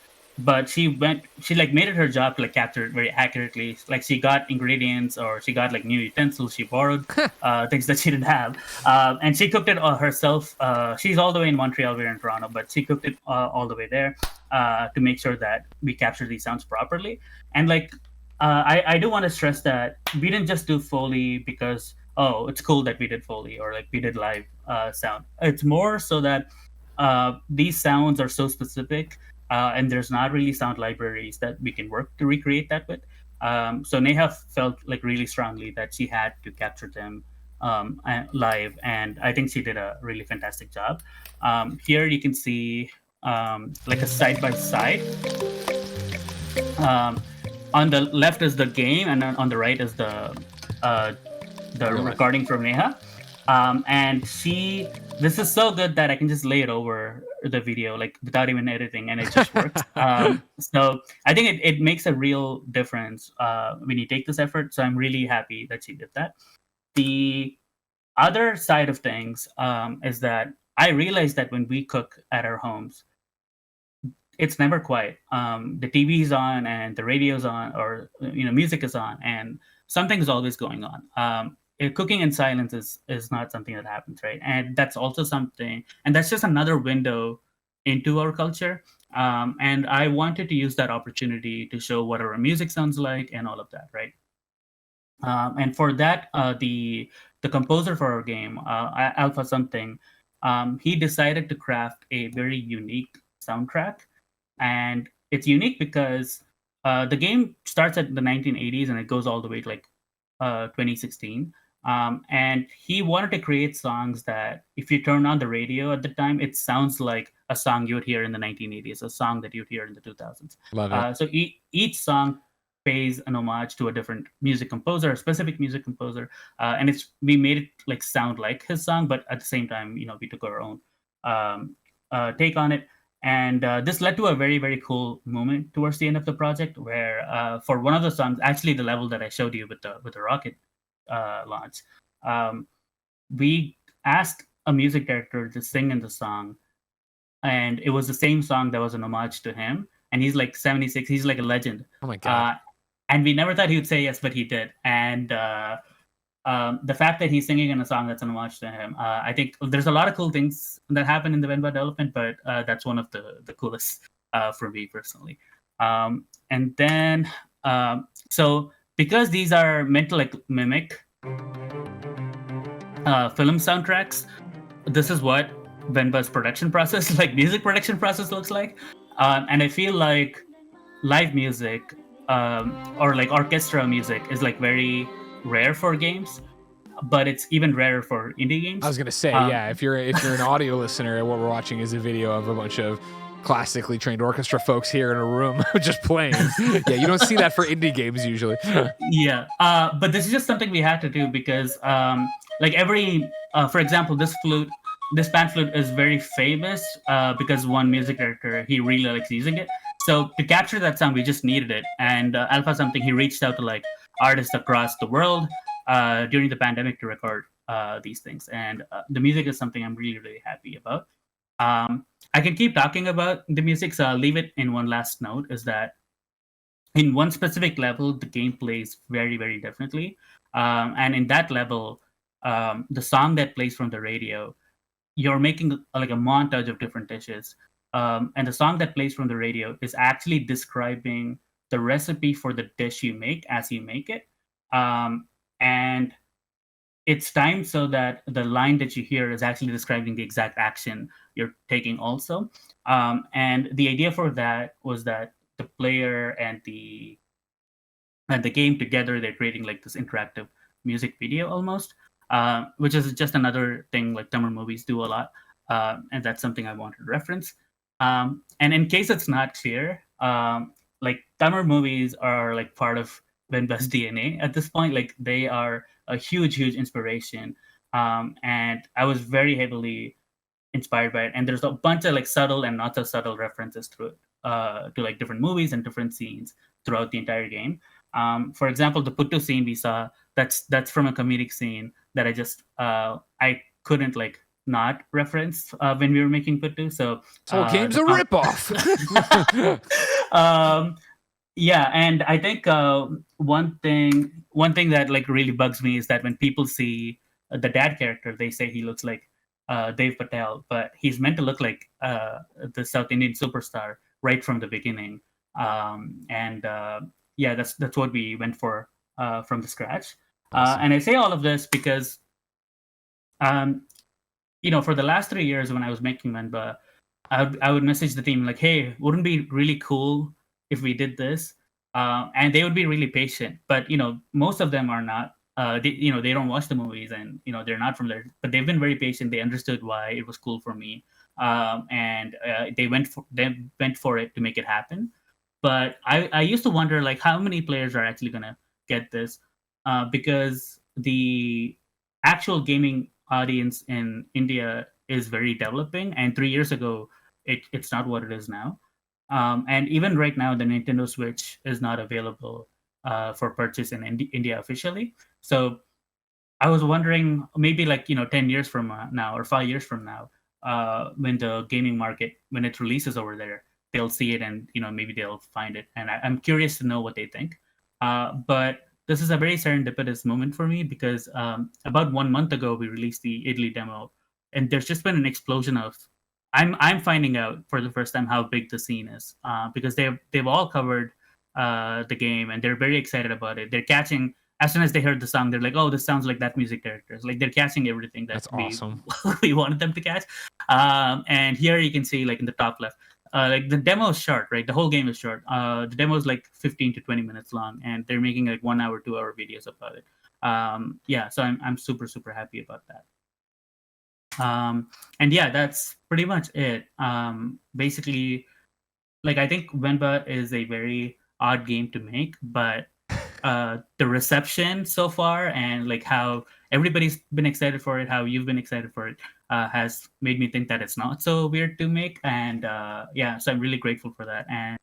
Speaker 2: But she like made it her job to like capture it very accurately. Like she got ingredients or she got like new utensils she borrowed, things that she didn't have, and she cooked it herself. She's all the way in Montreal, we're in Toronto, but she cooked it all the way there to make sure that we capture these sounds properly. And like I do want to stress that we didn't just do Foley because oh, it's cool that we did Foley or like we did live sound. It's more so that these sounds are so specific, and there's not really sound libraries that we can work to recreate that with. So Neha felt like really strongly that she had to capture them live, and I think she did a really fantastic job. Here you can see like a side by side. On the left is the game, and on the right is the recording from Neha. And this is so good that I can just lay it over the video, like without even editing, and it just works. So I think it makes a real difference when you take this effort. So I'm really happy that she did that. The other side of things is that I realized that when we cook at our homes, it's never quiet. The TV's on and the radio's on, or music is on, and something is always going on. Cooking in silence is not something that happens, right? And that's also something, and that's just another window into our culture. And I wanted to use that opportunity to show what our music sounds like and all of that, right? And for that, the composer for our game, Alpha something, he decided to craft a very unique soundtrack. And it's unique because the game starts at the 1980s and it goes all the way to like 2016. And he wanted to create songs that if you turn on the radio at the time, it sounds like a song you would hear in the 1980s, a song that you'd hear in the 2000s.
Speaker 1: Love it.
Speaker 2: So each song pays an homage to a different music composer, a specific music composer, and we made it like sound like his song, but at the same time, we took our own take on it. And this led to a very, very cool moment towards the end of the project where for one of the songs, actually the level that I showed you with the rocket launch, we asked a music director to sing in the song, and it was the same song that was an homage to him. And he's like 76, he's like a legend.
Speaker 1: Oh my God.
Speaker 2: And we never thought he would say yes, but he did. And the fact that he's singing in a song that's an homage to him, I think there's a lot of cool things that happen in the Venba development, but that's one of the coolest for me personally. And then, so because these are meant to like mimic film soundtracks, this is what Venba's production process, like music production process, looks like. And I feel like live music or like orchestra music is like very rare for games, but it's even rarer for indie games.
Speaker 1: I was gonna say, yeah, if you're an audio listener, what we're watching is a video of a bunch of classically trained orchestra folks here in a room just playing. Yeah, you don't see that for indie games usually.
Speaker 2: Yeah, but this is just something we had to do because like for example, this pan flute is very famous because one music director, he really likes using it. So to capture that sound, we just needed it. And Alpha something, he reached out to like artists across the world during the pandemic to record these things. And the music is something I'm really, really happy about. I can keep talking about the music, so I'll leave it in one last note, is that in one specific level, the game plays very, very differently. And in that level, the song that plays from the radio, you're making like a montage of different dishes. And the song that plays from the radio is actually describing the recipe for the dish you make as you make it. And it's timed so that the line that you hear is actually describing the exact action you're taking also. And the idea for that was that the player and the game together, they're creating like this interactive music video almost, which is just another thing like Tamil movies do a lot. And that's something I wanted to reference. And in case it's not clear, like Tamil movies are like part of Venba's DNA at this point. Like they are a huge, huge inspiration. And I was very heavily inspired by it. And there's a bunch of like subtle and not so subtle references to like different movies and different scenes throughout the entire game. For example, the Puttu scene we saw, that's from a comedic scene that I couldn't like not reference when we were making Puttu. So
Speaker 1: this whole game's a ripoff.
Speaker 2: Yeah, and I think one thing that like really bugs me is that when people see the dad character, they say he looks like Dev Patel, but he's meant to look like the South Indian superstar right from the beginning. Yeah, that's what we went for from the scratch.
Speaker 1: Awesome.
Speaker 2: And I say all of this because, for the last 3 years when I was making Venba, I would message the team like, "Hey, wouldn't it be really cool if we did this?" And they would be really patient. But most of them are not. They don't watch the movies, and they're not from there. But they've been very patient. They understood why it was cool for me, and they went for it to make it happen. But I used to wonder like how many players are actually gonna get this, because the actual gaming audience in India is very developing, and 3 years ago it's not what it is now. And even right now, the Nintendo Switch is not available for purchase in India officially. So I was wondering, maybe like 10 years from now or 5 years from now, when the gaming market, when it releases over there, they'll see it and maybe they'll find it. And I'm curious to know what they think. But this is a very serendipitous moment for me because about 1 month ago we released the Italy demo, and there's just been an explosion of. I'm finding out for the first time how big the scene is, because they've all covered the game and they're very excited about it. They're catching, as soon as they heard the song, they're like, "Oh, this sounds like that music characters." Like they're catching everything that's
Speaker 1: awesome.
Speaker 2: we wanted them to catch. And here you can see, like in the top left, like the demo is short, right? The whole game is short. The demo is like 15 to 20 minutes long, and they're making like 1 hour, 2 hour videos about it. So I'm super super happy about that. And yeah, that's pretty much it. Basically, like I think Venba is a very odd game to make, but the reception so far and like how everybody's been excited for it, how you've been excited for it, has made me think that it's not so weird to make. And so I'm really grateful for that, and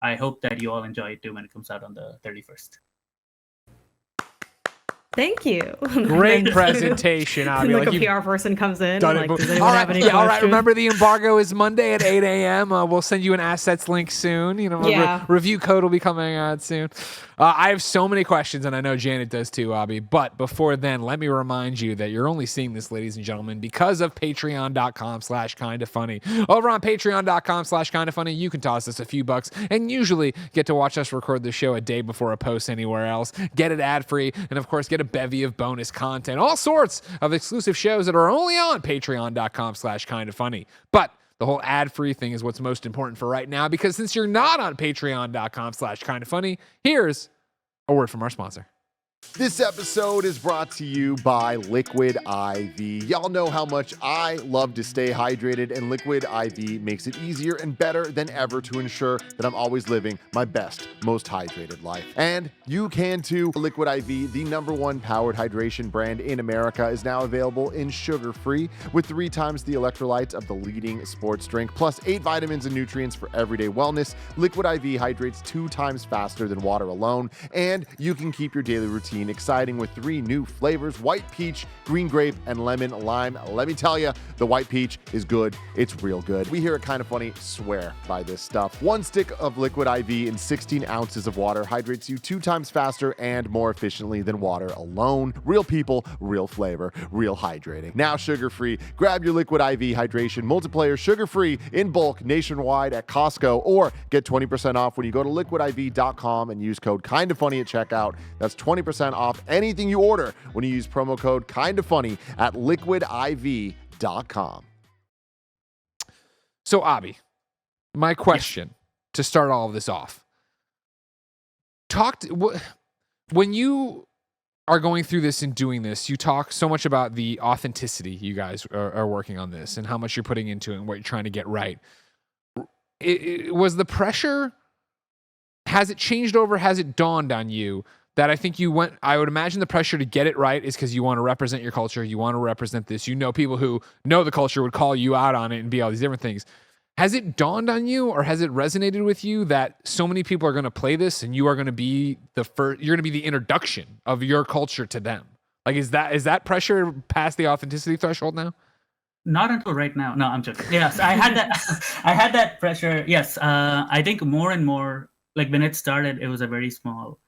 Speaker 2: I hope that you all enjoy it too when it comes out on the 31st.
Speaker 3: Thank you.
Speaker 1: Great presentation.
Speaker 3: Like a PR person comes in. Like, does anyone
Speaker 1: all
Speaker 3: have any
Speaker 1: right,
Speaker 3: questions?
Speaker 1: all right. Remember, the embargo is Monday at 8 a.m. We'll send you an assets link soon. Review code will be coming out soon. I have so many questions, and I know Janet does too, Abby. But before then, let me remind you that you're only seeing this, ladies and gentlemen, because of patreon.com/kindafunny. Over on patreon.com/kindafunny, you can toss us a few bucks and usually get to watch us record the show a day before it posts anywhere else. Get it ad-free, and of course, get a bevy of bonus content, all sorts of exclusive shows that are only on patreon.com/kindafunny. But the whole ad-free thing is what's most important for right now, because since you're not on patreon.com/kindafunny, here's a word from our sponsor.
Speaker 4: This episode is brought to you by Liquid IV. Y'all know how much I love to stay hydrated, and Liquid IV makes it easier and better than ever to ensure that I'm always living my best, most hydrated life. And you can too. Liquid IV, the #1 powered hydration brand in America, is now available in sugar-free with 3 times the electrolytes of the leading sports drink, plus 8 vitamins and nutrients for everyday wellness. Liquid IV hydrates 2 times faster than water alone, and you can keep your daily routine exciting with 3 new flavors: white peach, green grape, and lemon lime. Let me tell you, the white peach is good. It's real good. We here at Kinda Funny swear by this stuff. 1 stick of Liquid IV in 16 ounces of water hydrates you 2 times faster and more efficiently than water alone. Real people, real flavor, real hydrating. Now sugar-free. Grab your Liquid IV hydration multiplayer sugar-free in bulk nationwide at Costco, or get 20% off when you go to liquidiv.com and use code KindaFunny at checkout. That's 20% off anything you order when you use promo code KindaFunny at liquidiv.com.
Speaker 1: So, Abby, my question to start all of this off. When you are going through this and doing this, you talk so much about the authenticity you guys are working on this and how much you're putting into it and what you're trying to get right. Was the pressure, has it changed over, has it dawned on you that I think you went. I would imagine the pressure to get it right is because you want to represent your culture. You want to represent this. You know, people who know the culture would call you out on it and be all these different things. Has it dawned on you, or has it resonated with you that so many people are going to play this, and you are going to be the first? You're going to be the introduction of your culture to them. Like, is that pressure past the authenticity threshold now?
Speaker 2: Not until right now. No, I'm joking. Yes, I had that. I had that pressure. Yes, I think more and more. Like when it started, it was a very small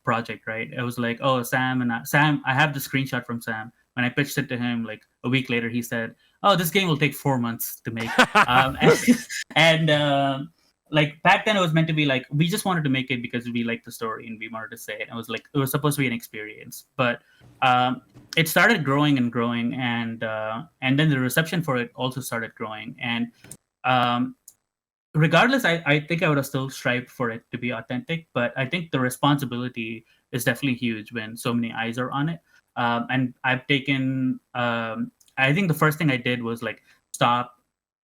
Speaker 2: project, right? It was like, oh, Sam. I have the screenshot from Sam. When I pitched it to him, like a week later, he said, "Oh, this game will take 4 months to make." Like back then, it was meant to be like we just wanted to make it because we liked the story and we wanted to say it. It was like it was supposed to be an experience, but it started growing and growing, and then the reception for it also started growing. And regardless, I think I would have still strived for it to be authentic, but I think the responsibility is definitely huge when so many eyes are on it. And I've taken, I think the first thing I did was like stop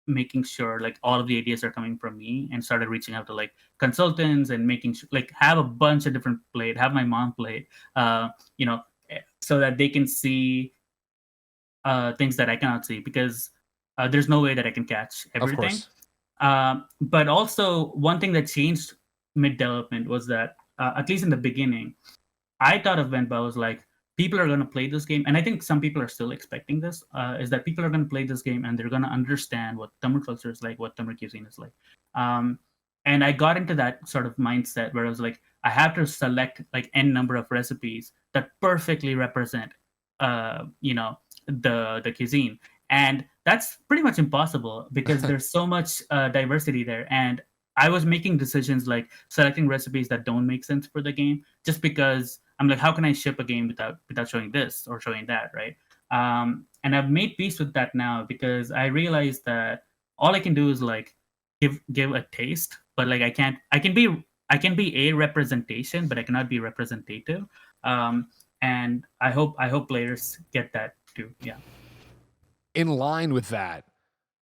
Speaker 2: making sure like all of the ideas are coming from me, and started reaching out to like consultants and making sure like have a bunch of different play it, have my mom play it, so that they can see things that I cannot see, because there's no way that I can catch everything.
Speaker 1: Of course.
Speaker 2: But also one thing that changed mid-development was that at least in the beginning, I thought of Venba was like, people are going to play this game, and I think some people are still expecting this, is that people are going to play this game and they're going to understand what Tamil culture is like, what Tamil cuisine is like. And I got into that sort of mindset where I was like, I have to select like n number of recipes that perfectly represent, the cuisine. And that's pretty much impossible because there's so much diversity there. And I was making decisions like selecting recipes that don't make sense for the game, just because I'm like, how can I ship a game without showing this or showing that, right? And I've made peace with that now, because I realized that all I can do is like give a taste, but like I can be a representation, but I cannot be representative. And I hope players get that too. Yeah.
Speaker 1: In line with that,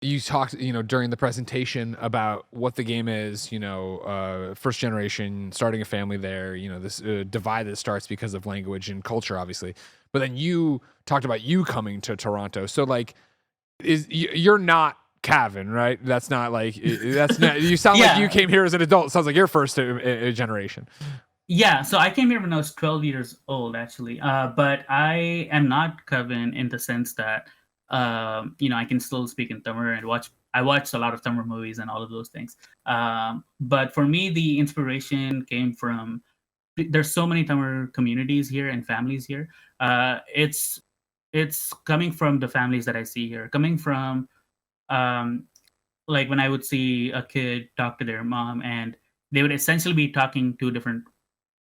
Speaker 1: you talked, during the presentation about what the game is, first generation, starting a family there, this divide that starts because of language and culture, obviously. But then you talked about you coming to Toronto. So like, you're not Cavan, right? That's not like, that's not, you sound like you came here as an adult. It sounds like you're first generation.
Speaker 2: Yeah, so I came here when I was 12 years old, actually. But I am not Coven in the sense that, I can still speak in Tamil and I watched a lot of Tamil movies and all of those things. But for me, the inspiration came from, there's so many Tamil communities here and families here. It's coming from the families that I see here, coming from, like when I would see a kid talk to their mom, and they would essentially be talking two different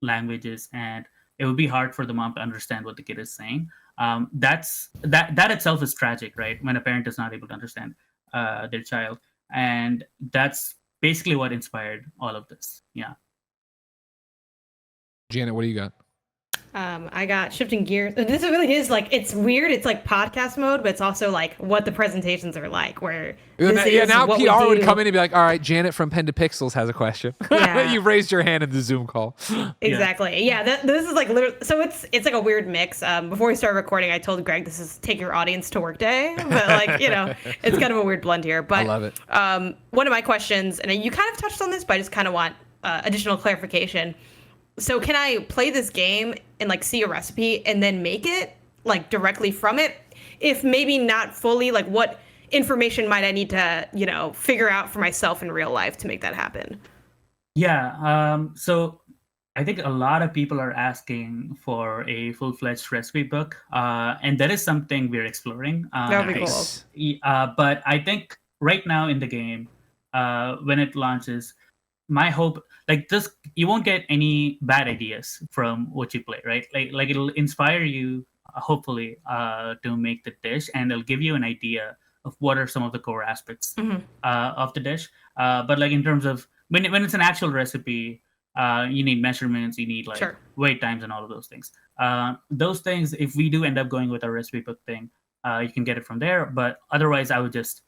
Speaker 2: languages, and it would be hard for the mom to understand what the kid is saying. That itself is tragic, right? When a parent is not able to understand their child, and that's basically what inspired all of this. Yeah.
Speaker 1: Janet, what do you got?
Speaker 3: I got shifting gears. This really is like, it's weird. It's like podcast mode, but it's also like what the presentations are like. Where
Speaker 1: now PR would come in and be like, "All right, Janet from Pen to Pixels has a question."
Speaker 3: Yeah.
Speaker 1: You've raised your hand in the Zoom call.
Speaker 3: Exactly. Yeah. This is like literally. So it's like a weird mix. Before we started recording, I told Greg this is take your audience to work day, but like it's kind of a weird blend here. But
Speaker 1: I love it.
Speaker 3: One of my questions, and you kind of touched on this, but I just kind of want additional clarification. So can I play this game and like see a recipe and then make it like directly from it? If maybe not fully, like what information might I need to, figure out for myself in real life to make that happen?
Speaker 2: Yeah. So I think a lot of people are asking for a full-fledged recipe book. And that is something we're exploring.
Speaker 3: That would be cool.
Speaker 2: But I think right now in the game, when it launches, my hope, like this, you won't get any bad ideas from what you play, right? Like it'll inspire you, hopefully, to make the dish, and it'll give you an idea of what are some of the core aspects of the dish. But like in terms of when it's an actual recipe, you need measurements, you need like wait times and all of those things. Those things, if we do end up going with our recipe book thing, you can get it from there. But otherwise, I would just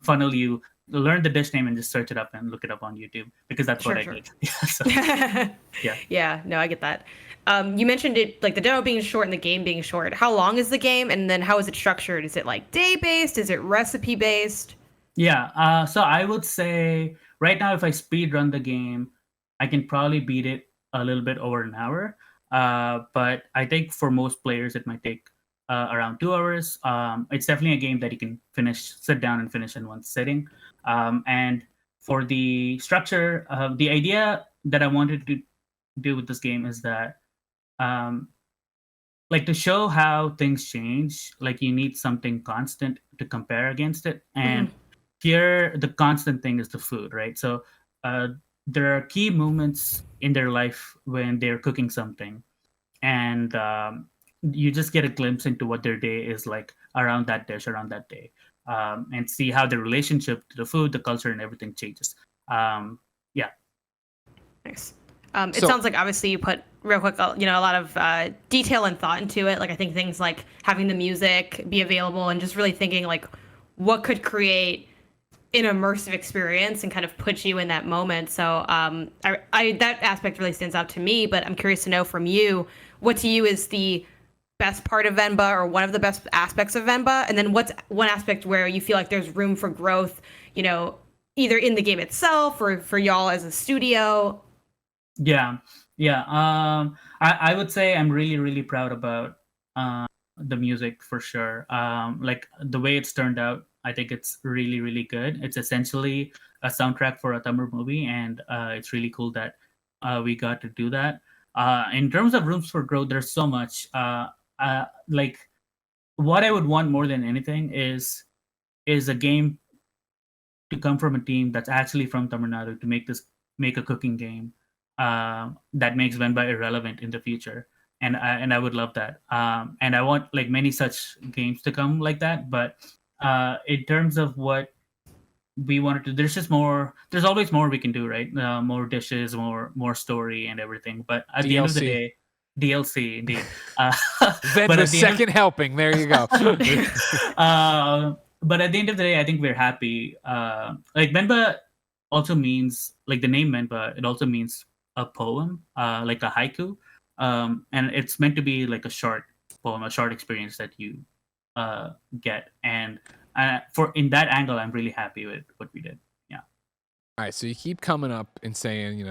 Speaker 2: funnel you learn the dish name and just search it up and look it up on YouTube, because that's what I did. So, yeah.
Speaker 3: Yeah, no, I get that. You mentioned it, like the demo being short and the game being short. How long is the game, and then how is it structured? Is it like day based? Is it recipe based?
Speaker 2: Yeah. So I would say right now, if I speed run the game, I can probably beat it a little bit over an hour. But I think for most players, it might take around 2 hours. It's definitely a game that you can sit down and finish in one sitting. And for the structure, the idea that I wanted to do with this game is that, like, to show how things change, like you need something constant to compare against it. And here, the constant thing is the food, right? So there are key moments in their life when they're cooking something, and you just get a glimpse into what their day is like around that dish, around that day, and see how the relationship to the food, the culture, and everything changes. Yeah.
Speaker 3: Nice. It sounds like obviously you put real quick, a lot of detail and thought into it. Like I think things like having the music be available and just really thinking like what could create an immersive experience and kind of put you in that moment. So that aspect really stands out to me, but I'm curious to know from you, what to you is the best part of Venba or one of the best aspects of Venba? And then what's one aspect where you feel like there's room for growth, either in the game itself or for y'all as a studio?
Speaker 2: Yeah. I would say I'm really, really proud about the music for sure. Like the way it's turned out, I think it's really, really good. It's essentially a soundtrack for a Tamil movie, and it's really cool that we got to do that. In terms of rooms for growth, there's so much. Like what I would want more than anything is a game to come from a team that's actually from Tamil Nadu to make a cooking game that makes Venba irrelevant in the future. And I would love that. And I want like many such games to come like that. But in terms of what we wanted to, there's always more we can do, right? More dishes, more story and everything. But at the end of the day, DLC indeed.
Speaker 1: Venba's second helping. There you go.
Speaker 2: But at the end of the day, I think we're happy. Like Venba also means, like the name Venba, it also means a poem, like a haiku. And it's meant to be like a short poem, a short experience that you get. And in that angle, I'm really happy with what we did. Yeah.
Speaker 1: All right. So you keep coming up and saying,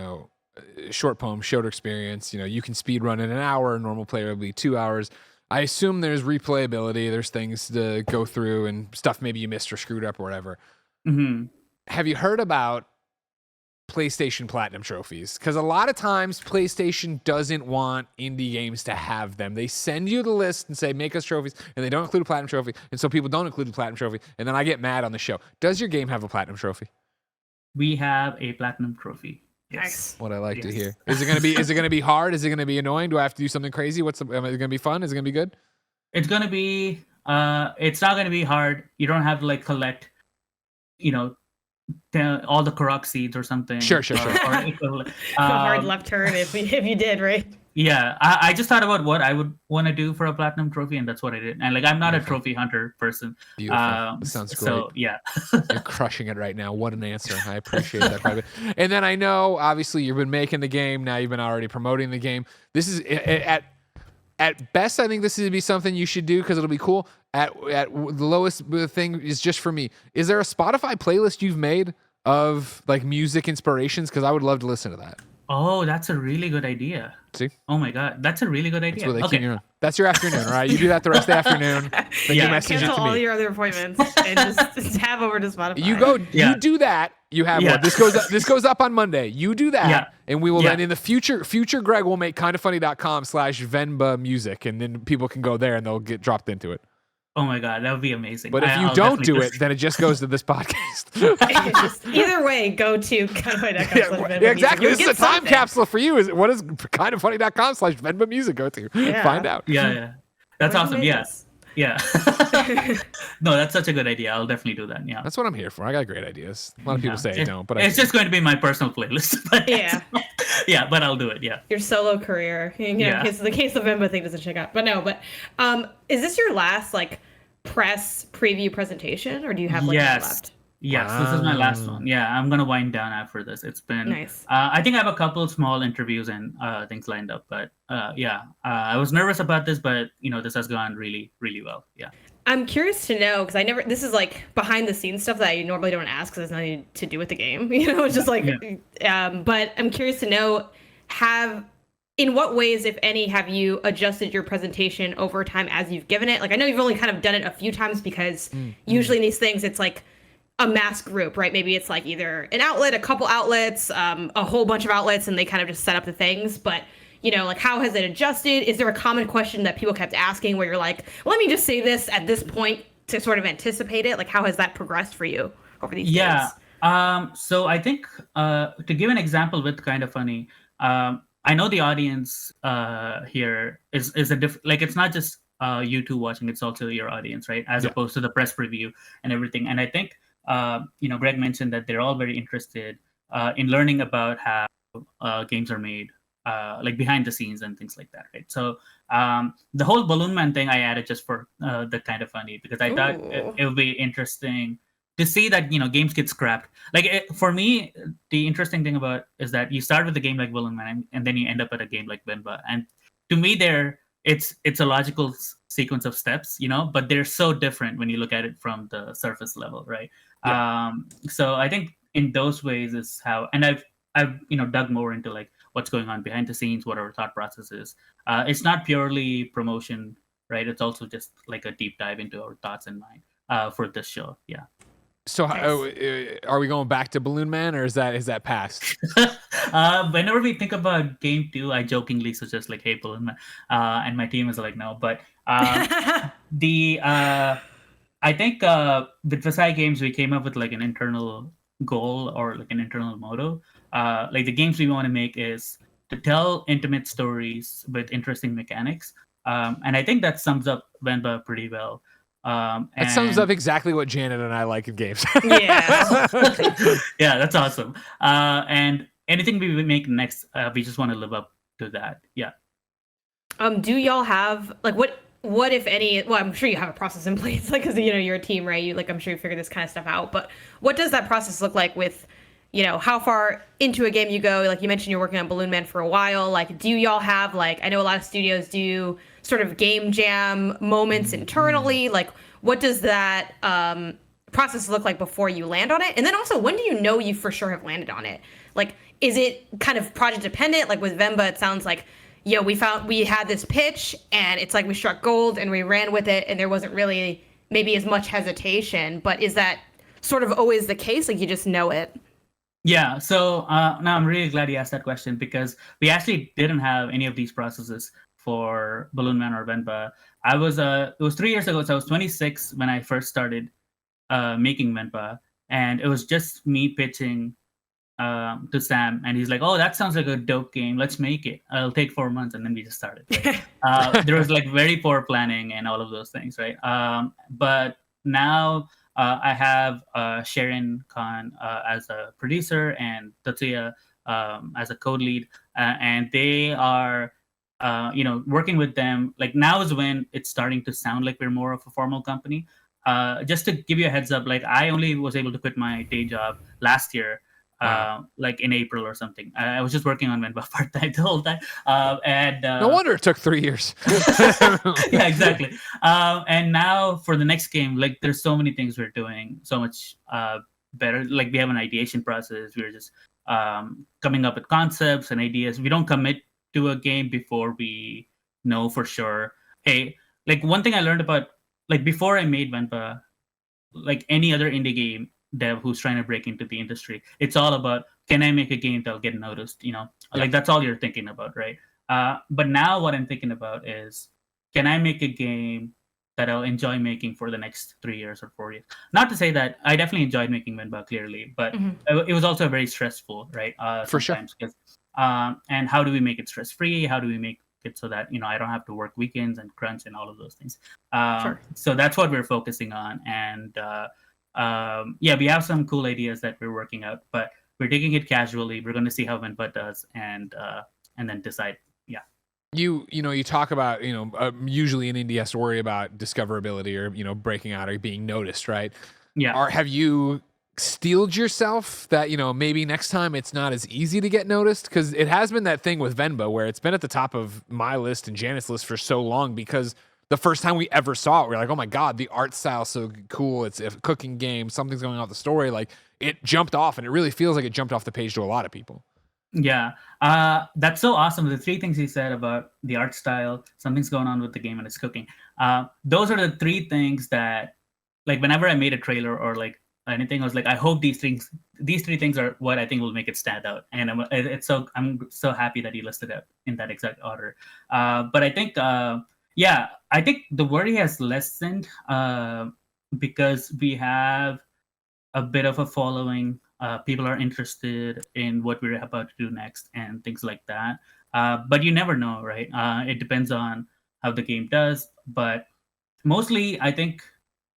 Speaker 1: short poem, short experience. You can speed run in an hour. A normal player will be 2 hours. I assume there's replayability. There's things to go through and stuff maybe you missed or screwed up or whatever.
Speaker 2: Mm-hmm.
Speaker 1: Have you heard about PlayStation Platinum trophies? Because a lot of times PlayStation doesn't want indie games to have them. They send you the list and say, make us trophies, and they don't include a Platinum trophy, and so people don't include the Platinum trophy, and then I get mad on the show. Does your game have a Platinum trophy?
Speaker 2: We have a Platinum trophy. Yes.
Speaker 3: Nice.
Speaker 1: What I like to hear. Is it gonna be hard? Is it gonna be annoying? Do I have to do something crazy? Is it gonna be fun? Is it gonna be good?
Speaker 2: It's gonna be it's not gonna be hard. You don't have to like collect, all the Korok seeds or something.
Speaker 1: Sure.
Speaker 3: A hard left turn if you did, right?
Speaker 2: Yeah, I just thought about what I would want to do for a Platinum trophy, and that's what I did. And like, I'm not a trophy hunter person.
Speaker 1: Beautiful. That sounds great.
Speaker 2: So yeah,
Speaker 1: you're crushing it right now. What an answer. I appreciate that quite a bit. And then I know, obviously, you've been making the game. Now you've been already promoting the game. This is at best, I think this would be something you should do because it'll be cool. At the lowest thing is just for me. Is there a Spotify playlist you've made of like music inspirations? Because I would love to listen to that.
Speaker 2: Oh, that's a really good idea.
Speaker 1: See?
Speaker 2: Oh my God, that's a really good idea.
Speaker 1: Okay. That's your afternoon, right? You do that the rest of the afternoon. Then you message it to
Speaker 3: all
Speaker 1: me.
Speaker 3: your other appointments and just have over to Spotify.
Speaker 1: You do that. You have one. This goes up on Monday. You do that, and we will then in the future Greg will make kindafunny.com/Venba music, and then people can go there and they'll get dropped into it.
Speaker 2: Oh my God, that would be amazing.
Speaker 1: But if you don't do it, then it just goes to this podcast.
Speaker 3: Either way, go to kindafunny.com.
Speaker 1: Yeah, exactly. This is a time capsule for you. What does kindafunny.com/Venba music go to?
Speaker 3: Yeah.
Speaker 1: Find out.
Speaker 2: Yeah. That's awesome. Yes. Yeah. No, that's such a good idea. I'll definitely do that. Yeah.
Speaker 1: That's what I'm here for. I got great ideas. A lot of people say I don't, but
Speaker 2: it's just going to be my personal playlist. But yeah, but I'll do it. Yeah.
Speaker 3: Your solo career. In case the Venba thing doesn't check out. But is this your last like press preview presentation, or do you have like left?
Speaker 2: Yes, this is my last
Speaker 1: Wow.
Speaker 2: one. Yeah, I'm gonna wind down after this. It's been,
Speaker 3: Nice.
Speaker 2: I think I have a couple small interviews and things lined up, but I was nervous about this, but this has gone really, really well. Yeah.
Speaker 3: I'm curious to know because I never. This is like behind the scenes stuff that I normally don't ask because it's nothing to do with the game. It's just like. But I'm curious to know, in what ways, if any, have you adjusted your presentation over time as you've given it? Like I know you've only kind of done it a few times because usually in these things it's like a mass group, right? Maybe it's like either an outlet, a couple outlets, a whole bunch of outlets, and they kind of just set up the things. But like how has it adjusted? Is there a common question that people kept asking where you're like, let me just say this at this point to sort of anticipate it? Like how has that progressed for you over these
Speaker 2: Yeah.
Speaker 3: days?
Speaker 2: So I think to give an example with KindaFunny, I know the audience here is a different. Like it's not just you two watching; it's also your audience, right? As opposed to the press preview and everything. And I think Greg mentioned that they're all very interested in learning about how games are made, like behind the scenes and things like that, right? So the whole Balloon Man thing I added just for the KindaFunny because I thought it would be interesting to see that games get scrapped. Like for me, the interesting thing about is that you start with a game like Balloon Man and then you end up at a game like Venba, and to me, it's a logical sequence of steps, but they're so different when you look at it from the surface level, right?
Speaker 1: Yeah.
Speaker 2: So I think in those ways is how, and I've dug more into like what's going on behind the scenes, what our thought process is. It's not purely promotion, right? It's also just like a deep dive into our thoughts and mind for this show. Yeah.
Speaker 1: So
Speaker 3: Nice.
Speaker 1: are we going back to Balloon Man, or is that past?
Speaker 2: Whenever we think about game 2, I jokingly suggest like, "Hey, Balloon Man," and my team is like, "No." But the I think with Versailles Games, we came up with like an internal goal or like an internal motto. Like the games we want to make is to tell intimate stories with interesting mechanics, and I think that sums up Venba pretty well.
Speaker 1: That sums up exactly what Janet and I like in games.
Speaker 3: Yeah.
Speaker 2: Yeah, that's awesome. And anything we make next, we just want to live up to that. Yeah.
Speaker 3: Do y'all have like what if any? Well, I'm sure you have a process in place, like because you're a team, right? I'm sure you figure this kind of stuff out. But what does that process look like with, how far into a game you go? Like you mentioned, you're working on Balloon Man for a while. Like, do y'all have like I know a lot of studios do sort of game jam moments internally. Like, what does that process look like before you land on it? And then also, when do you know you for sure have landed on it? Like, is it kind of project dependent? Like with Venba, it sounds like, we had this pitch and it's like we struck gold and we ran with it and there wasn't really maybe as much hesitation. But is that sort of always the case? Like you just know it?
Speaker 2: Yeah. So now I'm really glad you asked that question because we actually didn't have any of these processes for Balloon Man or Venba. It was 3 years ago, so I was 26 when I first started making Venba, and it was just me pitching to Sam, and he's like, "Oh, that sounds like a dope game. Let's make it. It'll take 4 months," and then we just started. Right? There was like very poor planning and all of those things, right? But now I have Sharon Khan as a producer and Tatsuya as a code lead, and they are working with them. Like now is when it's starting to sound like we're more of a formal company. Just to give you a heads up, like I only was able to quit my day job last year.
Speaker 1: Wow.
Speaker 2: Like in April or something. I was just working on Venba part-time the whole time.
Speaker 1: No wonder it took 3 years.
Speaker 2: Yeah, exactly. And now for the next game, like there's so many things we're doing so much better. Like we have an ideation process. We're just coming up with concepts and ideas. We don't commit to a game before we know for sure. Hey, like one thing I learned about, like before I made Venba, like any other indie game dev who's trying to break into the industry, it's all about, can I make a game that'll get noticed? Like that's all you're thinking about, right? But now what I'm thinking about is, can I make a game that I'll enjoy making for the next 3 years or 4 years? Not to say that I definitely enjoyed making Venba, clearly, but it was also very stressful, right?
Speaker 1: For sure.
Speaker 2: And how do we make it stress-free? How do we make it so that I don't have to work weekends and crunch and all of those things?
Speaker 3: Sure.
Speaker 2: So that's what we're focusing on, and we have some cool ideas that we're working out, but we're taking it casually. We're going to see how Venba does, and then decide. Yeah.
Speaker 1: You talk about usually in indie has to worry about discoverability or breaking out or being noticed, right?
Speaker 2: Yeah.
Speaker 1: Have you steeled yourself that, maybe next time it's not as easy to get noticed? Because it has been that thing with Venba where it's been at the top of my list and Janet's list for so long, because the first time we ever saw it, we were like, oh my God, the art style's so cool. It's a cooking game. Something's going on with the story. Like, it jumped off, and it really feels like it jumped off the page to a lot of people.
Speaker 2: Yeah, that's so awesome. The 3 things he said about the art style, something's going on with the game, and it's cooking. Those are the 3 things that, like, whenever I made a trailer or like anything, I was like, I hope these 3 things are what I think will make it stand out. And I'm so happy that he listed it in that exact order. But I think, I think the worry has lessened because we have a bit of a following. People are interested in what we're about to do next and things like that. But you never know, right? It depends on how the game does. But mostly, I think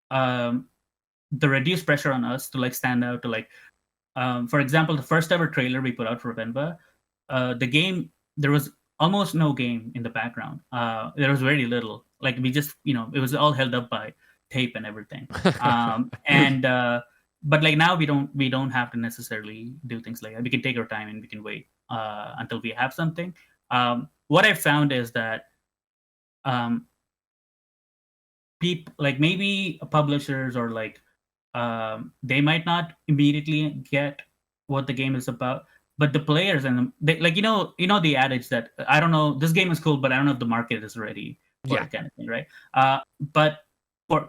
Speaker 2: the reduced pressure on us to like stand out, to like, for example, the first ever trailer we put out for Venba, the game, there was almost no game in the background. There was very little. Like, we just, it was all held up by tape and everything. But like now we don't have to necessarily do things like that. We can take our time and we can wait until we have something. What I found is that people, like maybe publishers or like they might not immediately get what the game is about, but the players and they, like the adage that I don't know, this game is cool, but I don't know if the market is ready for it, kind of thing, right? But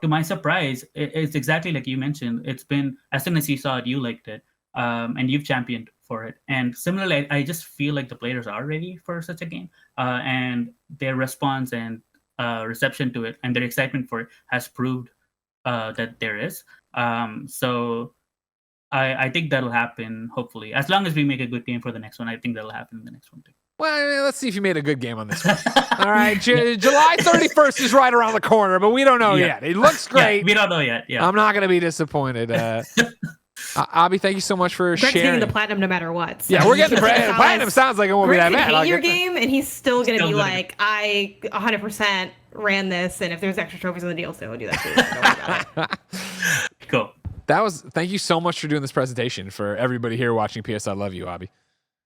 Speaker 2: to my surprise, it's exactly like you mentioned. It's been, as soon as you saw it, you liked it, and you've championed for it. And similarly, I just feel like the players are ready for such a game, and their response and reception to it and their excitement for it has proved that there is. So I think that'll happen, hopefully. As long as we make a good game for the next one, I think that'll happen in the next one too.
Speaker 1: Well, let's see if you made a good game on this one. All right, July 31st is right around the corner, but we don't know yet. It looks great.
Speaker 2: Yeah, we don't know yet. Yeah,
Speaker 1: I'm not going to be disappointed. Abby, thank you so much for
Speaker 3: Greg's
Speaker 1: sharing.
Speaker 3: getting the platinum no matter what.
Speaker 1: So. Yeah, we're getting the platinum. Sounds like it won't be that bad.
Speaker 3: Hate your game, and he's still going to be like, I 100% ran this, and if there's extra trophies on the deal, so we'll do that too. Don't worry about it.
Speaker 2: Cool.
Speaker 1: Thank you so much for doing this presentation. For everybody here watching PS, I love you, Abby.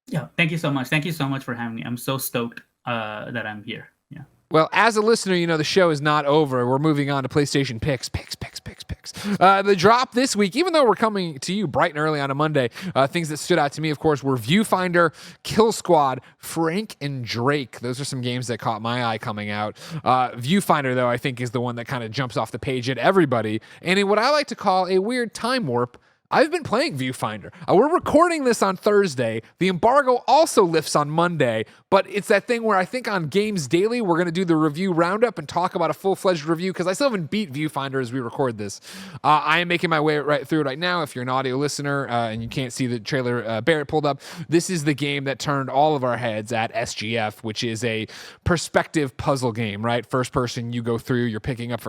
Speaker 2: Yeah, thank you so much. Thank you so much for having me. I'm so stoked that I'm here. Yeah.
Speaker 1: Well, as a listener, the show is not over. We're moving on to PlayStation picks. The drop this week, even though we're coming to you bright and early on a Monday, things that stood out to me, of course, were Viewfinder, Kill Squad, Frank, and Drake. Those are some games that caught my eye coming out. Viewfinder, though, I think is the one that kind of jumps off the page at everybody. And in what I like to call a weird time warp, I've been playing Viewfinder. We're recording this on Thursday. The embargo also lifts on Monday, but it's that thing where I think on Games Daily, we're going to do the review roundup and talk about a full-fledged review, because I still haven't beat Viewfinder as we record this. I am making my way right through it right now. If you're an audio listener and you can't see the trailer Barrett pulled up, this is the game that turned all of our heads at SGF, which is a perspective puzzle game, right? First person, you go through, you're picking up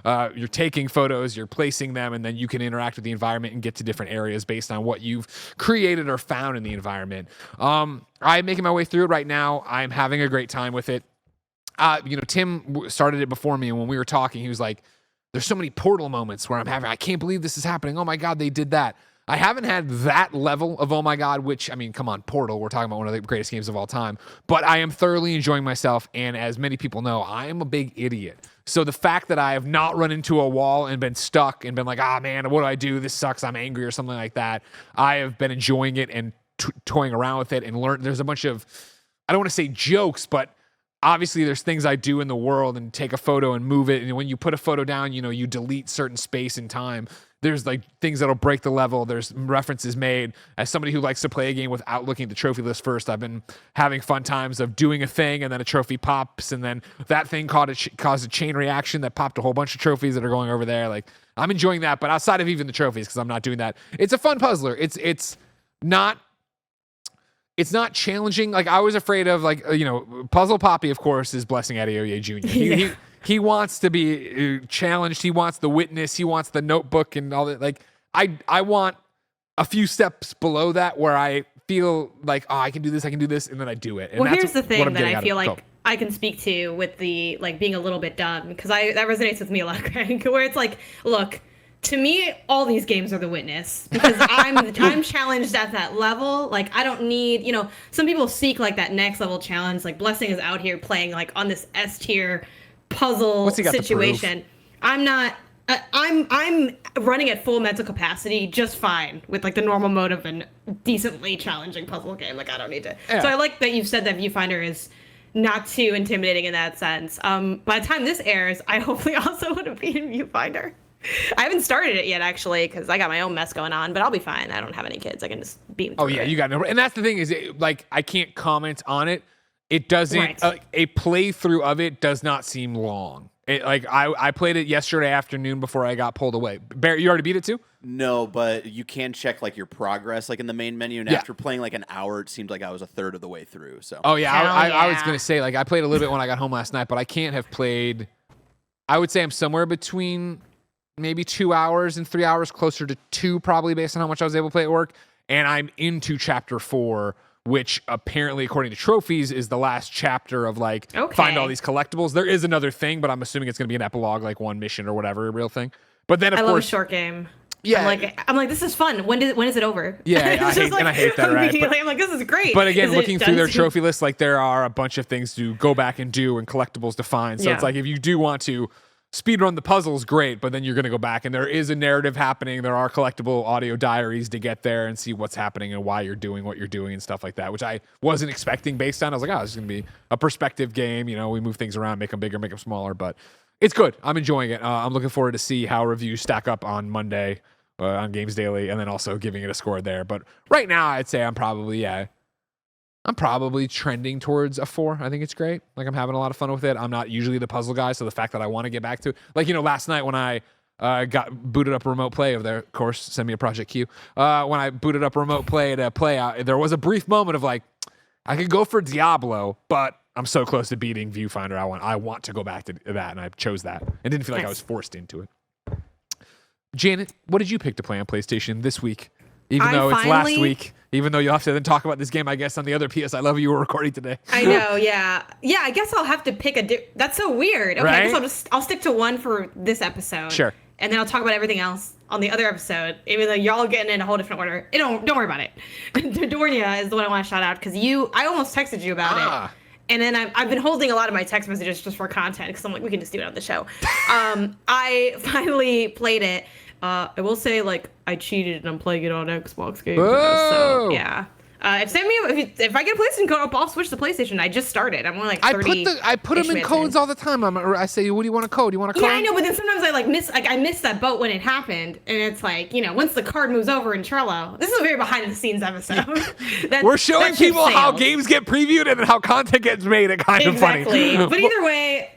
Speaker 1: I'm taking photos, you're placing them, and then you can interact with the environment and get to different areas based on what you've created or found in the environment. I'm making my way through it right now. I'm having a great time with it. Tim started it before me, and when we were talking, he was like, there's so many Portal moments where I can't believe this is happening. Oh my God, they did that. I haven't had that level of oh my God, which, I mean, come on, Portal, we're talking about one of the greatest games of all time, but I am thoroughly enjoying myself, and as many people know, I am a big idiot. So the fact that I have not run into a wall and been stuck and been like, man, what do I do? This sucks, I'm angry or something like that, I have been enjoying it and toying around with it and learn. There's a bunch of, I don't want to say jokes, but obviously there's things I do in the world and take a photo and move it. And when you put a photo down, you delete certain space and time. There's like things that'll break the level. There's references made. As somebody who likes to play a game without looking at the trophy list first, I've been having fun times of doing a thing and then a trophy pops and then that thing caused a chain reaction that popped a whole bunch of trophies that are going over there. Like, I'm enjoying that, but outside of even the trophies, because I'm not doing that, it's a fun puzzler. It's not challenging. Like, I was afraid of, Puzzle Poppy, of course, is Blessing Adeoye Jr. He wants to be challenged. He wants the witness. He wants the notebook and all that. Like, I want a few steps below that where I feel like, I can do this, and then I do it. And
Speaker 3: well, here's the thing that I feel like I can speak to with the, being a little bit dumb, because that resonates with me a lot, Greg, where it's like, look, to me, all these games are The Witness because I'm challenged at that level. Like, I don't need, some people seek like that next level challenge. Like Blessing is out here playing like on this S tier puzzle
Speaker 1: What's he got to
Speaker 3: situation. I'm not. I'm running at full mental capacity just fine with like the normal mode of a decently challenging puzzle game. Like, I don't need to.
Speaker 1: Yeah.
Speaker 3: So I like that you've said that Viewfinder is not too intimidating in that sense. By the time this airs, I hopefully also would have beaten Viewfinder. I haven't started it yet, actually, because I got my own mess going on, but I'll be fine. I don't have any kids. I can just beat them.
Speaker 1: Oh, yeah, you got no. And that's the thing is, I can't comment on it. It doesn't,
Speaker 3: Right.
Speaker 1: A playthrough of it does not seem long. I played it yesterday afternoon before I got pulled away. Barry, you already beat it too?
Speaker 5: No, but you can check like your progress like in the main menu. And
Speaker 1: Yeah.
Speaker 5: after playing like an hour, it seemed like I was a third of the way through. So
Speaker 1: Oh, yeah.
Speaker 3: Hell
Speaker 1: I was
Speaker 3: yeah.
Speaker 1: going to say, like, I played a little bit when I got home last night, but I can't have played. I would say I'm somewhere between maybe 2 hours and 3 hours, closer to 2 probably based on how much I was able to play at work. And I'm into chapter 4, which apparently, according to trophies, is the last chapter of like find all these collectibles. There is another thing, but I'm assuming it's going to be an epilogue, like one mission or whatever, a real thing. But then, of
Speaker 3: I
Speaker 1: course,
Speaker 3: love a short game.
Speaker 1: Yeah.
Speaker 3: I'm like, this is fun. When is it over?
Speaker 1: Yeah,
Speaker 3: It's just
Speaker 1: I hate that, right?
Speaker 3: immediately, I'm like, this is great.
Speaker 1: But again,
Speaker 3: Is it
Speaker 1: looking through their
Speaker 3: done?
Speaker 1: trophy list, like there are a bunch of things to go back and do and collectibles to find. So
Speaker 3: Yeah.
Speaker 1: it's like if you do want to speedrun the puzzles, great, but then you're going to go back and there is a narrative happening. There are collectible audio diaries to get there and see what's happening and why you're doing what you're doing and stuff like that, which I wasn't expecting based on. I was like, oh, this is going to be a perspective game. We move things around, make them bigger, make them smaller, but it's good. I'm enjoying it. I'm looking forward to see how reviews stack up on Monday on Games Daily and then also giving it a score there. But right now, I'd say I'm probably trending towards a 4. I think it's great. Like, I'm having a lot of fun with it. I'm not usually the puzzle guy, so the fact that I want to get back to, like, last night when I got booted up remote play of their course, send me a Project Q. When I booted up remote play to play out, there was a brief moment of like, I could go for Diablo, but I'm so close to beating Viewfinder. I want to go back to that, and I chose that. And didn't feel like I was forced into it. Janet, what did you pick to play on PlayStation this week? Even though it's last week, even though you'll have to then talk about this game, I guess, on the other PS I Love You were recording today.
Speaker 3: I know, yeah. Yeah, I guess I'll have to pick that's so weird. Okay, I
Speaker 1: Right?
Speaker 3: guess I'll stick to one for this episode.
Speaker 1: Sure.
Speaker 3: And then I'll talk about everything else on the other episode, even though y'all getting in a whole different order. Don't worry about it. Dornia is the one I want to shout out because I almost texted you about it. And then I've been holding a lot of my text messages just for content because I'm like, we can just do it on the show. I finally played it. I will say, like, I cheated and I'm playing it on Xbox Game Pass, so yeah. If I get a PlayStation code, I'll switch to PlayStation. I just started. I'm only like 30.
Speaker 1: I put them in codes all the time. I say, what do you want a code? You want a code?
Speaker 3: Yeah, I know, but then sometimes I miss that boat when it happened, and it's like, once the card moves over in Trello. This is a very behind the scenes episode.
Speaker 1: We're showing people how games get previewed and how content gets made. It's kind of funny.
Speaker 3: Exactly. But either way,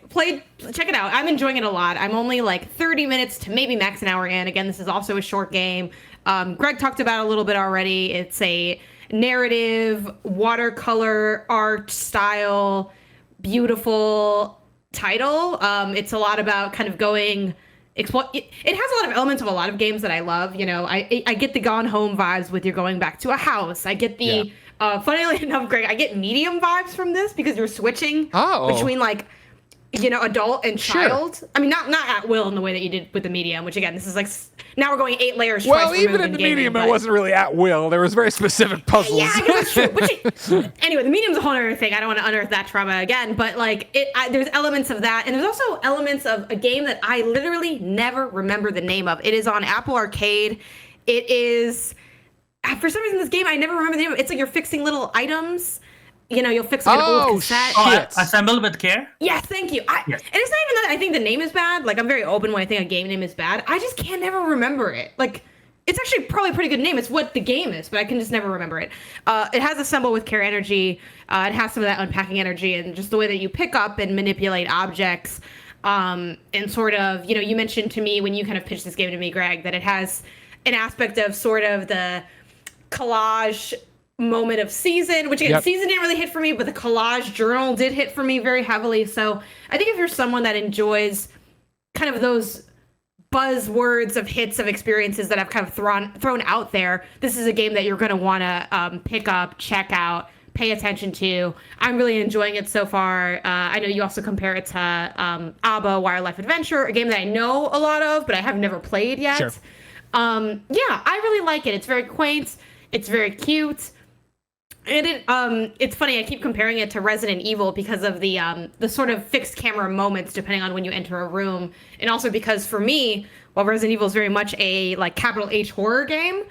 Speaker 3: check it out. I'm enjoying it a lot. I'm only like 30 minutes to maybe max an hour in. Again, this is also a short game. Greg talked about it a little bit already. It's a narrative, watercolor art style, beautiful title. It's a lot about kind of going. It has a lot of elements of a lot of games that I love. I get the Gone Home vibes with you're going back to a house. I get the funnily enough, Greg, I get Medium vibes from this because you're switching between like adult and child. I mean, not at will in the way that you did with the Medium, which again, this is like now we're going 8 layers.
Speaker 1: Well, even in the Medium, it wasn't really at will. There was very specific puzzles.
Speaker 3: Yeah, I guess that's true. Anyway, the Medium's a whole other thing. I don't want to unearth that trauma again, but like there's elements of that, and there's also elements of a game that I literally never remember the name of. It is on Apple Arcade. It is for some reason this game I never remember the name of. It's like you're fixing little items. You'll fix like an old cassette.
Speaker 2: Assemble with care?
Speaker 3: Yes, thank you.
Speaker 2: Yes.
Speaker 3: And it's not even that I think the name is bad. Like, I'm very open when I think a game name is bad. I just can't never remember it. Like, it's actually probably a pretty good name. It's what the game is, but I can just never remember it. It has Assemble with Care energy. It has some of that unpacking energy and just the way that you pick up and manipulate objects. And sort of, you mentioned to me when you kind of pitched this game to me, Greg, that it has an aspect of sort of the collage moment of season, which again, season didn't really hit for me, but the collage journal did hit for me very heavily. So I think if you're someone that enjoys kind of those buzzwords of hits of experiences that I've kind of thrown out there, this is a game that you're going to want to pick up, check out, pay attention to. I'm really enjoying it so far. I know you also compare it to ABBA Wildlife Adventure, a game that I know a lot of, but I have never played yet.
Speaker 1: Sure.
Speaker 3: Yeah, I really like it. It's very quaint. It's very cute. And it's funny, I keep comparing it to Resident Evil because of the sort of fixed camera moments depending on when you enter a room. And also because for me, while Resident Evil is very much a like capital H horror game,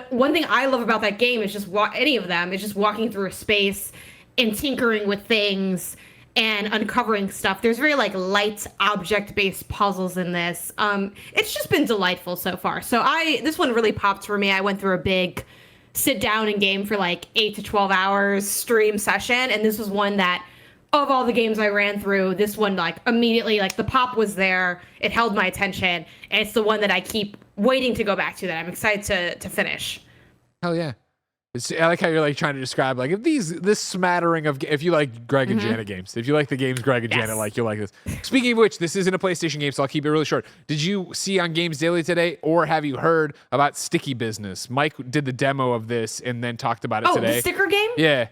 Speaker 3: one thing I love about that game is just any of them is just walking through a space and tinkering with things and uncovering stuff. There's very like light object-based puzzles in this. It's just been delightful so far. So this one really popped for me. I went through a big sit down and game for like 8 to 12 hours stream session. And this was one that, of all the games I ran through, this one like immediately, like the pop was there. It held my attention. And it's the one that I keep waiting to go back to, that I'm excited to finish.
Speaker 1: Hell yeah. I like how you're like trying to describe like this smattering of, if you like Greg and Janet games, if you like the games Greg and Janet like, you'll like this. Speaking of which, this isn't a PlayStation game, so I'll keep it really short. Did you see on Games Daily today, or have you heard about Sticky Business? Mike did the demo of this and then talked about it today.
Speaker 3: The sticker game?
Speaker 1: Yeah.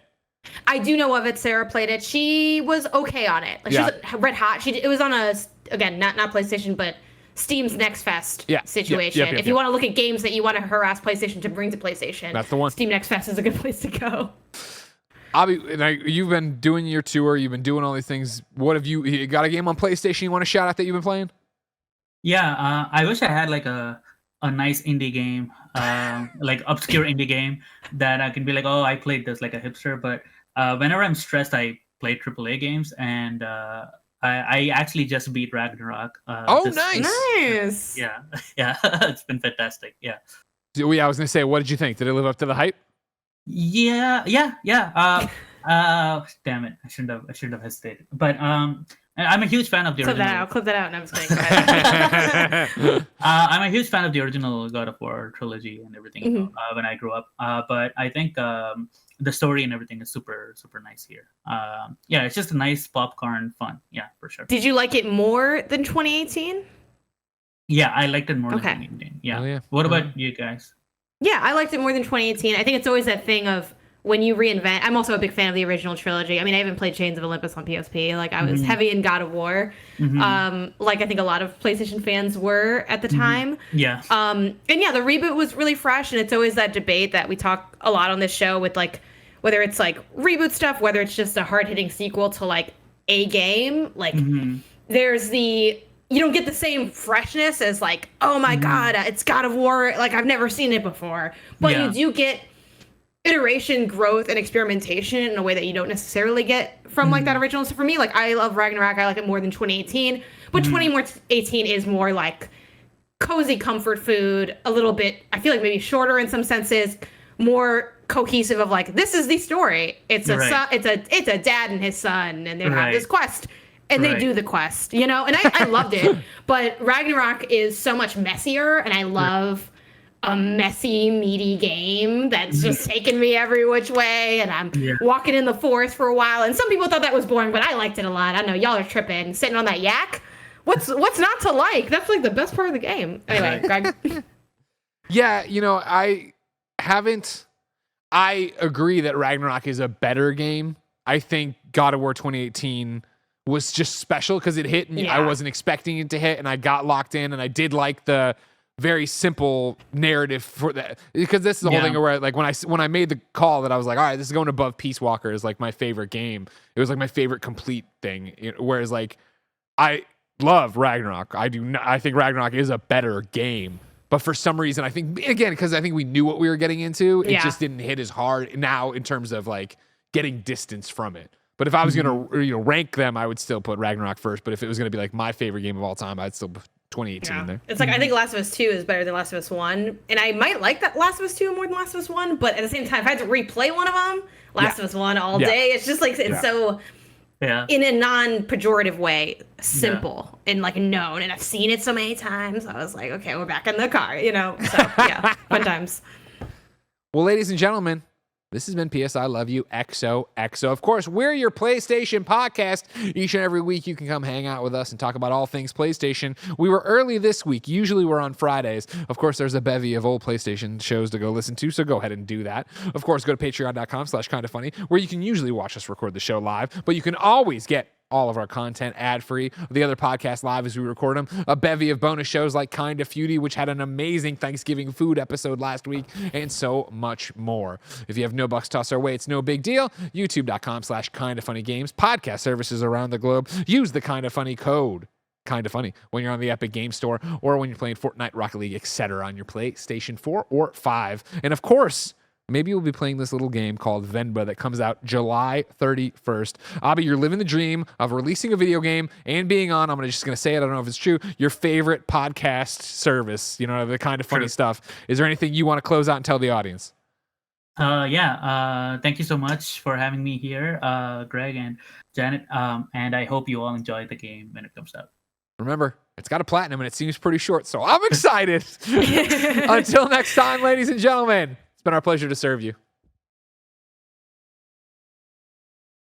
Speaker 3: I do know of it. Sarah played it. She was okay on it. Like, she was red hot. It was on again, not PlayStation, but Steam's Next Fest situation. If you want to look at games that you want to harass PlayStation to bring to PlayStation,
Speaker 1: that's the one.
Speaker 3: Steam Next Fest is a good place to go.
Speaker 1: You've been doing your tour. You've been doing all these things. What have you got a game on PlayStation you want to shout out that you've been playing?
Speaker 2: Yeah, I wish I had like a nice indie game, like obscure indie game that I can be like, oh, I played this like a hipster. But whenever I'm stressed, I play AAA games, and I actually just beat Ragnarok.
Speaker 3: Nice.
Speaker 2: Yeah, it's been fantastic. Yeah.
Speaker 1: I was gonna say, what did you think? Did it live up to the hype?
Speaker 2: Yeah. Damn it! I shouldn't have hesitated. But I'm a huge fan of the original.
Speaker 3: Clip that out. No, I'm just kidding.
Speaker 2: I'm a huge fan of the original God of War trilogy and everything when I grew up. But I think the story and everything is super, super nice here. It's just a nice popcorn fun. Yeah, for sure.
Speaker 3: Did you like it more than 2018?
Speaker 2: Yeah, I liked it more than 2018. Yeah.
Speaker 1: Oh, yeah.
Speaker 2: What about you guys?
Speaker 3: Yeah, I liked it more than 2018. I think it's always that thing of when you reinvent. I'm also a big fan of the original trilogy. I mean, I even played Chains of Olympus on PSP. Like, I was heavy in God of War. Like I think a lot of PlayStation fans were at the time.
Speaker 2: Yeah.
Speaker 3: And yeah, the reboot was really fresh, and it's always that debate that we talk a lot on this show with like whether it's like reboot stuff, whether it's just a hard-hitting sequel to like a game. Like there's you don't get the same freshness as like, oh my God, it's God of War. Like, I've never seen it before. But you do get iteration, growth, and experimentation in a way that you don't necessarily get from like that original. So for me, like, I love Ragnarok. I like it more than 2018. But 2018 is more like cozy comfort food, a little bit, I feel like maybe shorter in some senses, more cohesive of like, this is the story. It's it's a dad and his son, and they have this quest. And they do the quest, you know? And I loved it. But Ragnarok is so much messier, and I love a messy, meaty game that's just taking me every which way, and I'm walking in the forest for a while. And some people thought that was boring, but I liked it a lot. I know y'all are tripping, sitting on that yak. What's not to like? That's like the best part of the game. Anyway, Greg.
Speaker 1: Yeah, you know, I agree that Ragnarok is a better game. I think God of War 2018 was just special because it hit and I wasn't expecting it to hit, and I got locked in, and I did like the very simple narrative for that, because this is the whole thing where like when I made the call that I was like, all right, this is going above Peace Walker is like my favorite game. It was like my favorite complete thing. Whereas like I love Ragnarok. I think Ragnarok is a better game. But for some reason, I think, again, because I think we knew what we were getting into, it just didn't hit as hard now in terms of like getting distance from it. But if I was going to rank them, I would still put Ragnarok first. But if it was going to be like my favorite game of all time, I'd still put 2018 there.
Speaker 3: It's like, I think Last of Us 2 is better than Last of Us 1. And I might like that Last of Us 2 more than Last of Us 1. But at the same time, if I had to replay one of them, Last of Us 1 all day, it's just like, it's so... in a non-pejorative way, simple and like known, and I've seen it so many times. I was like, okay, we're back in the car, you know. So fun times.
Speaker 1: Well, ladies and gentlemen, This has been PS I Love You, XOXO. Of course, we're your PlayStation podcast. Each and every week, you can come hang out with us and talk about all things PlayStation. We were early this week. Usually, we're on Fridays. Of course, there's a bevy of old PlayStation shows to go listen to, so go ahead and do that. Of course, go to patreon.com/kindafunny, where you can usually watch us record the show live, but you can always get all of our content ad-free. The other podcasts live as we record them. A bevy of bonus shows like Kinda Feudy, which had an amazing Thanksgiving food episode last week, and so much more. If you have no bucks tossed our way, it's no big deal. YouTube.com/KindaFunnyGames. Podcast services around the globe. Use the Kinda Funny code. Kinda Funny when you're on the Epic Game Store or when you're playing Fortnite, Rocket League, etc. on your PlayStation 4 or 5. And of course, maybe we'll be playing this little game called Venba that comes out July 31st. Abby, you're living the dream of releasing a video game and being on, I'm just going to say it, I don't know if it's true, your favorite podcast service, the Kinda Funny stuff. Is there anything you want to close out and tell the audience?
Speaker 2: Thank you so much for having me here, Greg and Janet. And I hope you all enjoy the game when it comes out.
Speaker 1: Remember, it's got a platinum and it seems pretty short, so I'm excited. Until next time, ladies and gentlemen. It's been our pleasure to serve you.